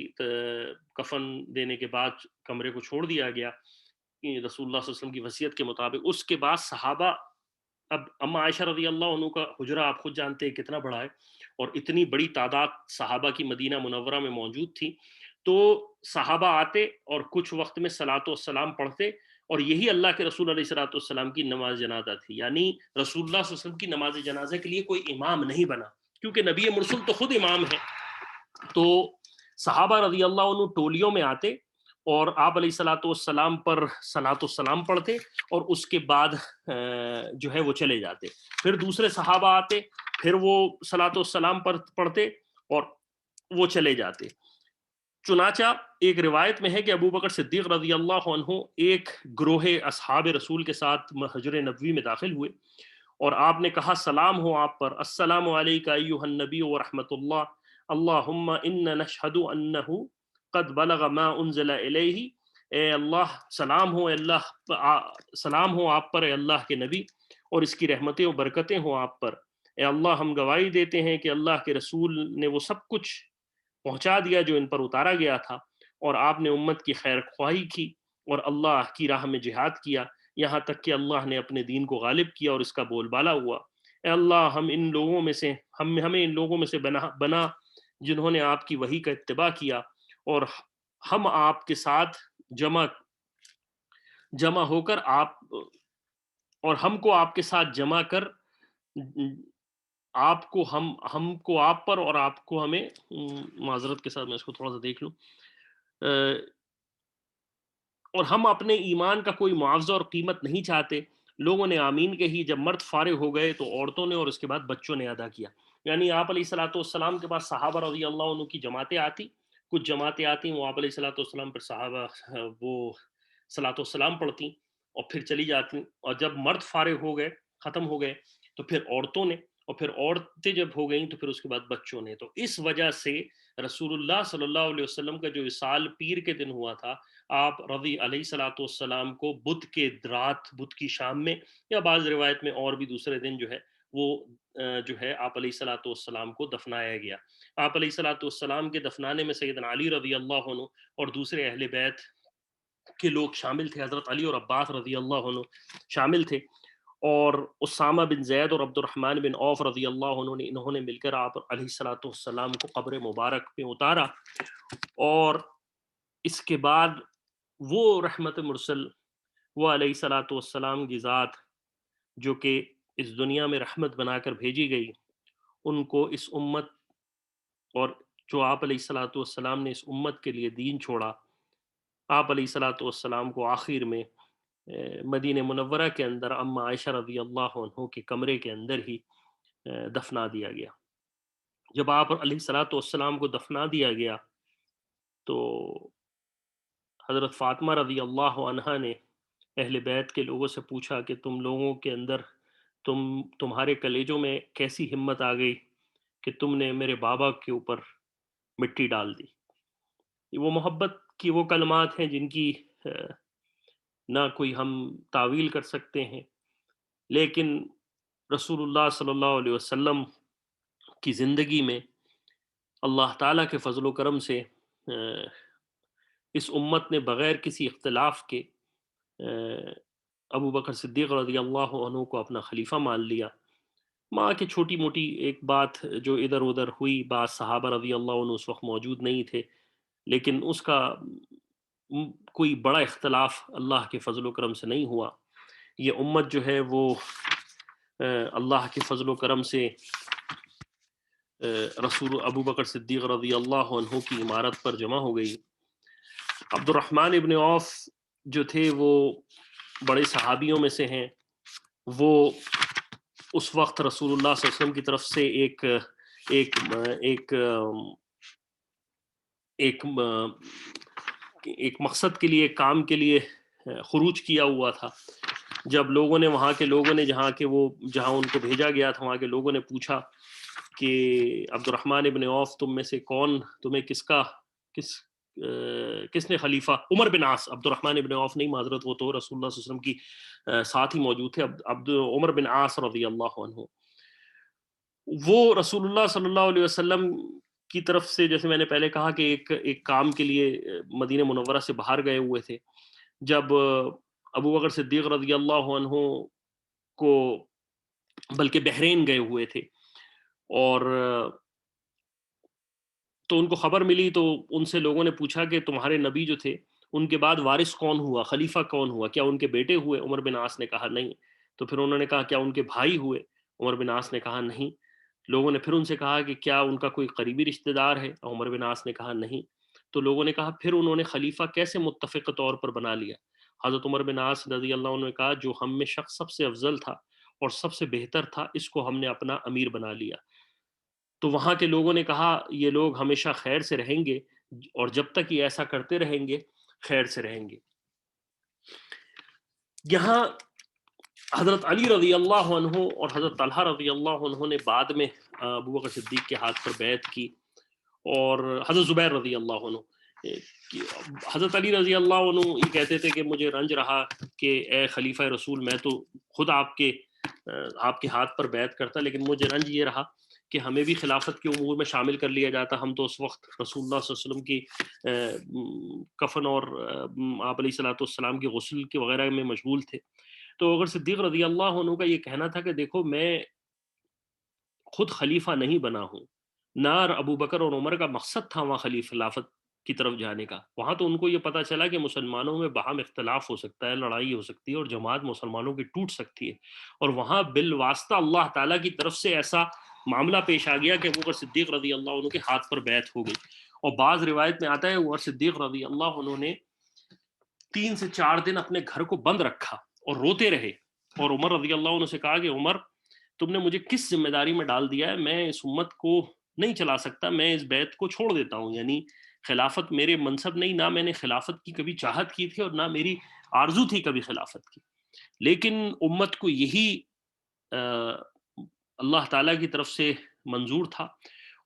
کفن دینے کے بعد کمرے کو چھوڑ دیا گیا رسول اللہ صلی اللہ علیہ وسلم کی وصیت کے مطابق. اس کے بعد صحابہ، اب اما عائشہ رضی اللہ عنہ کا حجرہ آپ خود جانتے ہیں کتنا بڑا ہے، اور اتنی بڑی تعداد صحابہ کی مدینہ منورہ میں موجود تھی، تو صحابہ آتے اور کچھ وقت میں صلاۃ والسلام پڑھتے، اور یہی اللہ کے رسول علیہ الصلوۃ والسلام کی نماز جنازہ تھی. یعنی رسول اللہ صلی اللہ علیہ وسلم کی نماز جنازہ کے لیے کوئی امام نہیں بنا، کیونکہ نبی مرسل تو خود امام ہے. تو صحابہ رضی اللہ عنہ ٹولیوں میں آتے اور آپ علیہ الصلوۃ والسلام پر صلاۃ والسلام پڑھتے، اور اس کے بعد جو ہے وہ چلے جاتے. پھر دوسرے صحابہ آتے، پھر وہ صلاۃ والسلام پر پڑھتے اور وہ چلے جاتے. چنانچہ ایک روایت میں ہے کہ ابو بکر صدیق رضی اللہ عنہ ایک گروہ اصحاب رسول کے ساتھ حجر نبوی میں داخل ہوئے، اور آپ نے کہا سلام ہو آپ پر، السلام علیکہ ایہا النبی ورحمۃ اللہ، اللہم انا نشہد انہ قد بلغ ما انزل الیہ. اے اللہ سلام ہو، سلام ہو آپ پر اے اللہ کے نبی، اور اس کی رحمتیں و برکتیں ہوں آپ پر. اے اللہ ہم گواہی دیتے ہیں کہ اللہ کے رسول نے وہ سب کچھ پہنچا دیا جو ان پر اتارا گیا تھا، اور آپ نے امت کی خیر خواہی کی اور اللہ کی راہ میں جہاد کیا، یہاں تک کہ اللہ نے اپنے دین کو غالب کیا اور اس کا بول بالا ہوا. اے اللہ ہمیں ان لوگوں میں سے بنا جنہوں نے آپ کی وحی کا اتباع کیا، اور ہم آپ کے ساتھ جمع ہو کر اور ہم کو آپ کے ساتھ جمع کر آپ کو ہم کو آپ پر اور آپ کو ہمیں. معذرت کے ساتھ میں اس کو تھوڑا سا دیکھ لوں. اور ہم اپنے ایمان کا کوئی معاوضہ اور قیمت نہیں چاہتے. لوگوں نے آمین کہی. جب مرد فارغ ہو گئے تو عورتوں نے اور اس کے بعد بچوں نے ادا کیا. یعنی آپ علیہ الصلوۃ والسلام کے بعد صحابہ رضی اللہ عنہ کی جماعتیں آتی، کچھ جماعتیں آتی وہ آپ علیہ الصلوۃ والسلام پر صحابہ وہ صلاۃ والسلام پڑھتی اور پھر چلی جاتی. اور جب مرد فارغ ہو گئے، ختم ہو گئے، تو پھر عورتوں نے، اور پھر عورتیں جب ہو گئیں تو پھر اس کے بعد بچوں نے. تو اس وجہ سے رسول اللہ صلی اللہ علیہ وسلم کا جو وصال پیر کے دن ہوا تھا، آپ رضی علیہ صلاۃ والسلام کو بدھ کے رات، بدھ کی شام میں، یا بعض روایت میں اور بھی دوسرے دن جو ہے وہ جو ہے آپ علیہ صلاۃ والسلام کو دفنایا گیا. آپ علیہ صلاۃ والسلام کے دفنانے میں سیدنا علی رضی اللہ عنہ اور دوسرے اہل بیت کے لوگ شامل تھے. حضرت علی اور عباس رضی اللہ عنہ شامل تھے، اور اسامہ بن زید اور عبد الرحمن بن عوف رضی اللہ عنہ انہوں نے مل کر آپ علیہ الصلوۃ والسلام کو قبر مبارک پہ اتارا. اور اس کے بعد وہ رحمت مرسل، وہ علیہ الصلوۃ والسلام کی ذات جو کہ اس دنیا میں رحمت بنا کر بھیجی گئی، ان کو اس امت، اور جو آپ علیہ الصلوۃ والسلام نے اس امت کے لیے دین چھوڑا، آپ علیہ الصلوۃ والسلام کو آخر میں مدینہ منورہ کے اندر اما عائشہ رضی اللہ عنہ کے کمرے کے اندر ہی دفنا دیا گیا. جب آپ علیہ الصلوۃ والسلام کو دفنا دیا گیا تو حضرت فاطمہ رضی اللہ عنہا نے اہل بیت کے لوگوں سے پوچھا کہ تم لوگوں کے اندر تمہارے کلیجوں میں کیسی ہمت آ گئی کہ تم نے میرے بابا کے اوپر مٹی ڈال دی. وہ محبت کی وہ کلمات ہیں جن کی نہ کوئی ہم تعویل کر سکتے ہیں، لیکن رسول اللہ صلی اللہ علیہ وسلم کی زندگی میں اللہ تعالیٰ کے فضل و کرم سے اس امت نے بغیر کسی اختلاف کے ابو بکر صدیق رضی اللہ عنہ کو اپنا خلیفہ مان لیا. ماں کی چھوٹی موٹی ایک بات جو ادھر ادھر ہوئی، بعض صحابہ رضی اللہ عنہ اس وقت موجود نہیں تھے، لیکن اس کا کوئی بڑا اختلاف اللہ کے فضل و کرم سے نہیں ہوا. یہ امت جو ہے وہ اللہ کے فضل و کرم سے رسول ابو بکر صدیق رضی اللہ عنہ کی عمارت پر جمع ہو گئی. عبد الرحمن ابن عوف جو تھے وہ بڑے صحابیوں میں سے ہیں. وہ اس وقت رسول اللہ صلی اللہ علیہ وسلم کی طرف سے ایک مقصد کے لیے، کام کے لیے خروج کیا ہوا تھا. جب لوگوں نے، وہاں کے لوگوں نے، جہاں ان کو بھیجا گیا تھا، وہاں کے لوگوں نے پوچھا کہ عبد الرحمن ابن عوف تم میں سے کون، تمہیں کس نے خلیفہ، عمر بن عاص، عبد الرحمن ابن عوف نہیں، معذرت، وہ تو رسول اللہ صلی اللہ علیہ وسلم کی ساتھ ہی موجود تھے، عمر بن عاص رضی اللہ عنہ. وہ رسول اللہ صلی اللہ علیہ وسلم کی طرف سے، جیسے میں نے پہلے کہا کہ ایک کام کے لیے مدینہ منورہ سے باہر گئے ہوئے تھے. جب ابو بکر صدیق رضی اللہ عنہ کو، بلکہ بحرین گئے ہوئے تھے، اور تو ان کو خبر ملی، تو ان سے لوگوں نے پوچھا کہ تمہارے نبی جو تھے ان کے بعد وارث کون ہوا، خلیفہ کون ہوا، کیا ان کے بیٹے ہوئے؟ عمر بن عاص نے کہا نہیں. تو پھر انہوں نے کہا کیا ان کے بھائی ہوئے؟ عمر بن عاص نے کہا نہیں. لوگوں نے پھر ان سے کہا کہ کیا ان کا کوئی قریبی رشتہ دار ہے؟ عمر بن عاص نے کہا نہیں. تو لوگوں نے کہا پھر انہوں نے خلیفہ کیسے متفق طور پر بنا لیا؟ حضرت عمر بن عاص رضی اللہ عنہ نے کہا جو ہم میں شخص سب سے افضل تھا اور سب سے بہتر تھا، اس کو ہم نے اپنا امیر بنا لیا. تو وہاں کے لوگوں نے کہا یہ لوگ ہمیشہ خیر سے رہیں گے، اور جب تک یہ ایسا کرتے رہیں گے خیر سے رہیں گے. یہاں حضرت علی رضی اللہ عنہ اور حضرت طلحہ رضی اللہ عنہ نے بعد میں ابو بکر صدیق کے ہاتھ پر بیعت کی، اور حضرت زبیر رضی اللہ عنہ. حضرت علی رضی اللہ عنہ یہ کہتے تھے کہ مجھے رنج رہا کہ اے خلیفہ رسول، میں تو خود آپ کے ہاتھ پر بیعت کرتا، لیکن مجھے رنج یہ رہا کہ ہمیں بھی خلافت کے امور میں شامل کر لیا جاتا. ہم تو اس وقت رسول اللہ صلی اللہ علیہ وسلم کی کفن اور آپ علیہ الصلوۃ والسلام کی غسل کے وغیرہ میں مشغول تھے. تو اگر صدیق رضی اللہ عنہ کا یہ کہنا تھا کہ دیکھو میں خود خلیفہ نہیں بنا ہوں، نہ ابو بکر اور عمر کا مقصد تھا وہاں خلافت کی طرف جانے کا. وہاں تو ان کو یہ پتا چلا کہ مسلمانوں میں باہم اختلاف ہو سکتا ہے، لڑائی ہو سکتی ہے، اور جماعت مسلمانوں کی ٹوٹ سکتی ہے، اور وہاں بالواسطہ اللہ تعالیٰ کی طرف سے ایسا معاملہ پیش آ گیا کہ ابو بکر صدیق رضی اللہ عنہ کے ہاتھ پر بیعت ہو گئی. اور بعض روایت میں آتا ہے ابو بکر صدیق رضی اللہ عنہ نے 3 سے 4 دن اپنے گھر کو بند رکھا اور روتے رہے، اور عمر رضی اللہ عنہ سے کہا کہ عمر تم نے مجھے کس ذمہ داری میں ڈال دیا ہے، میں اس امت کو نہیں چلا سکتا، میں اس بیعت کو چھوڑ دیتا ہوں. یعنی خلافت میرے منصب نہیں، نہ میں نے خلافت کی کبھی چاہت کی تھی اور نہ میری آرزو تھی کبھی خلافت کی، لیکن امت کو یہی اللہ تعالیٰ کی طرف سے منظور تھا.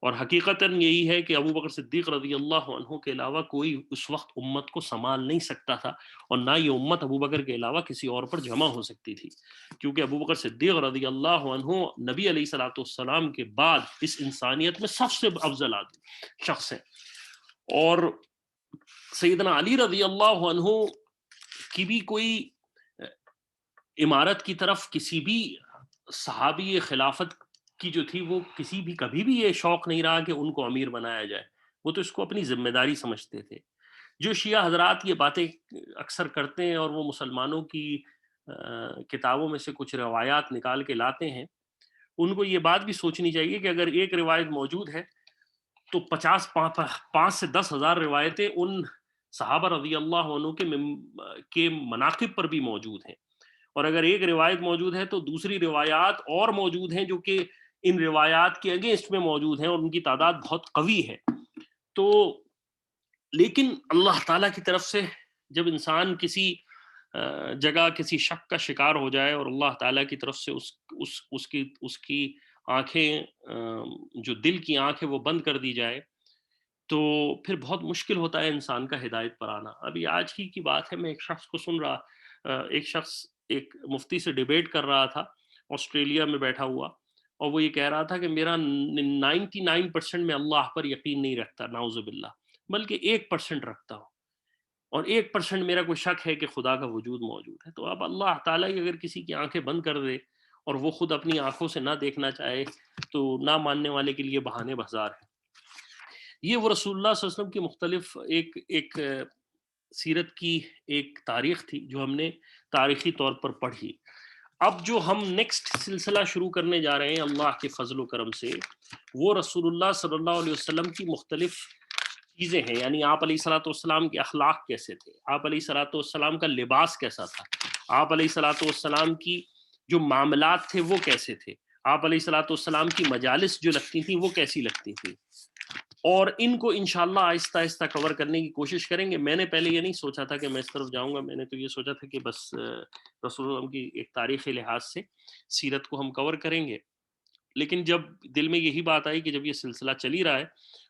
اور حقیقتاً یہی ہے کہ ابو بکر صدیق رضی اللہ عنہ کے علاوہ کوئی اس وقت امت کو سنبھال نہیں سکتا تھا، اور نہ یہ امت ابو بکر کے علاوہ کسی اور پر جمع ہو سکتی تھی، کیونکہ ابو بکر صدیق رضی اللہ عنہ نبی علیہ الصلوۃ والسلام کے بعد اس انسانیت میں سب سے افضل شخص ہے. اور سیدنا علی رضی اللہ عنہ کی بھی کوئی عمارت کی طرف کسی بھی صحابی خلافت کی جو تھی وہ کسی بھی کبھی بھی یہ شوق نہیں رہا کہ ان کو امیر بنایا جائے. وہ تو اس کو اپنی ذمہ داری سمجھتے تھے. جو شیعہ حضرات یہ باتیں اکثر کرتے ہیں اور وہ مسلمانوں کی کتابوں میں سے کچھ روایات نکال کے لاتے ہیں، ان کو یہ بات بھی سوچنی چاہیے کہ اگر ایک روایت موجود ہے تو 5 سے 10 ہزار روایتیں ان صحابہ رضی اللہ عنہ کے مناقب پر بھی موجود ہیں. اور اگر ایک روایت موجود ہے تو دوسری روایات اور موجود ہیں جو کہ ان روایات کے اگینسٹ میں موجود ہیں، اور ان کی تعداد بہت قوی ہے. تو لیکن اللہ تعالیٰ کی طرف سے جب انسان کسی جگہ کسی شک کا شکار ہو جائے اور اللہ تعالیٰ کی طرف سے اس کی آنکھیں، جو دل کی آنکھ ہے وہ بند کر دی جائے، تو پھر بہت مشکل ہوتا ہے انسان کا ہدایت پر آنا. ابھی آج ہی کی بات ہے، میں ایک شخص کو سن رہا، ایک شخص ایک مفتی سے ڈیبیٹ کر رہا تھا آسٹریلیا میں بیٹھا ہوا، اور وہ یہ کہہ رہا تھا کہ میرا 99% میں اللہ پر یقین نہیں رکھتا، نعوذ باللہ، بلکہ 1% رکھتا ہوں، اور 1% میرا کوئی شک ہے کہ خدا کا وجود موجود ہے. تو اب اللہ تعالیٰ اگر کسی کی آنکھیں بند کر دے اور وہ خود اپنی آنکھوں سے نہ دیکھنا چاہے تو نہ ماننے والے کے لیے بہانے بازار ہے. یہ وہ رسول اللہ صلی اللہ علیہ وسلم کی مختلف ایک سیرت کی ایک تاریخ تھی جو ہم نے تاریخی طور پر پڑھی. اب جو ہم نیکسٹ سلسلہ شروع کرنے جا رہے ہیں اللہ کے فضل و کرم سے، وہ رسول اللہ صلی اللہ علیہ وسلم کی مختلف چیزیں ہیں. یعنی آپ علیہ الصلوۃ والسلام کے اخلاق کیسے تھے، آپ علیہ الصلوۃ والسلام کا لباس کیسا تھا، آپ علیہ الصلوۃ والسلام کی جو معاملات تھے وہ کیسے تھے، آپ علیہ الصلوۃ والسلام کی مجالس جو لگتی تھیں وہ کیسی لگتی تھیں. اور ان کو انشاءاللہ آہستہ آہستہ کور کرنے کی کوشش کریں گے. میں نے پہلے یہ نہیں سوچا تھا کہ میں اس طرف جاؤں گا، میں نے تو یہ سوچا تھا کہ بس رسول اللہ کی ایک تاریخی لحاظ سے سیرت کو ہم کور کریں گے. لیکن جب دل میں یہی بات آئی کہ جب یہ سلسلہ چل ہی رہا ہے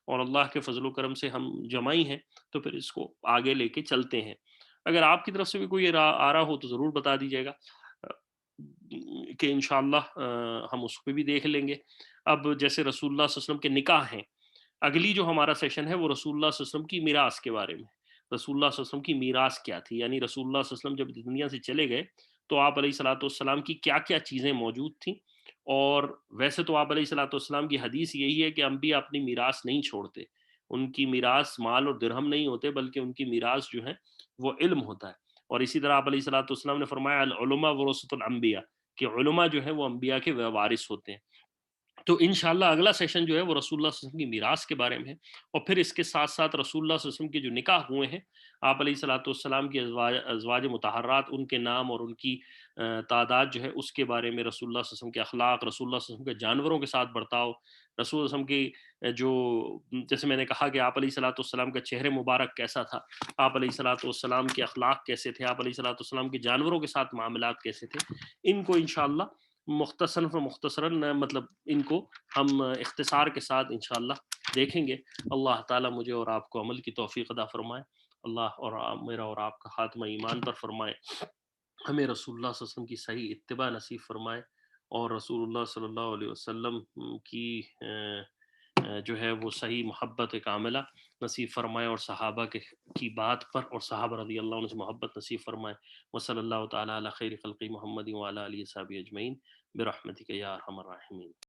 اور اللہ کے فضل و کرم سے ہم جمائی ہیں تو پھر اس کو آگے لے کے چلتے ہیں. اگر آپ کی طرف سے بھی کوئی آ رہا ہو تو ضرور بتا دیجیے گا کہ انشاءاللہ ہم اس کو بھی دیکھ لیں گے. اب جیسے رسول اللہ صلی اللہ علیہ وسلم کے نکاح ہیں، اگلی جو ہمارا سیشن ہے وہ رسول اللہ صلی اللہ علیہ وسلم کی میراث کے بارے میں. رسول اللہ صلی اللہ علیہ وسلم کی میراث کیا تھی؟ یعنی رسول اللہ صلی اللہ علیہ وسلم جب دنیا سے چلے گئے تو آپ علیہ الصلوۃ والسلام کی کیا کیا چیزیں موجود تھیں. اور ویسے تو آپ علیہ الصلوۃ والسلام کی حدیث یہی ہے کہ انبیاء اپنی میراث نہیں چھوڑتے. ان کی میراث مال اور درہم نہیں ہوتے، بلکہ ان کی میراث جو ہے وہ علم ہوتا ہے. اور اسی طرح آپ علیہ الصلوۃ والسلام نے فرمایا العلماء ورثۃ الانبیاء، کہ علماء جو ہیں وہ انبیاء کے وارث ہوتے ہیں. تو انشاءاللہ اگلا سیشن جو ہے وہ رسول اللہ صلی اللہ علیہ وسلم کی میراث کے بارے میں ہے. اور پھر اس کے ساتھ ساتھ رسول اللہ صلی اللہ علیہ وسلم کے جو نکاح ہوئے ہیں آپ علیہ الصلوۃ والسلام کی ازواج مطہرات، ان کے نام اور ان کی تعداد جو ہے اس کے بارے میں، رسول اللہ صلی اللہ علیہ وسلم کے اخلاق، رسول اللہ صلی اللہ علیہ وسلم کے جانوروں کے ساتھ برتاؤ، رسول اللہ صلی اللہ علیہ وسلم کی جو جیسے میں نے کہا کہ آپ علیہ الصلوۃ والسلام کا چہرے مبارک کیسا تھا، آپ علیہ الصلوۃ والسلام کے اخلاق کیسے تھے، آپ علیہ الصلوۃ والسلام کے جانوروں کے ساتھ معاملات کیسے تھے، ان کو انشاءاللہ مختصراً مطلب ان کو ہم اختصار کے ساتھ انشاءاللہ دیکھیں گے. اللہ تعالیٰ مجھے اور آپ کو عمل کی توفیق عطا فرمائے. اللہ اور میرا اور آپ کا خاتمہ ایمان پر فرمائے. ہمیں رسول اللہ صلی اللہ علیہ وسلم کی صحیح اتباع نصیب فرمائے، اور رسول اللہ صلی اللہ علیہ وسلم کی جو ہے وہ صحیح محبت کاملہ نصیب فرمائے، اور صحابہ کی بات پر اور صحابہ رضی اللہ عنہ سے محبت نصیب فرمائے. وصلی اللہ تعالیٰ علی خیر خلق محمد وعلی آلہ وصحبہ اجمعین برحمتک یا ارحم الراحمین.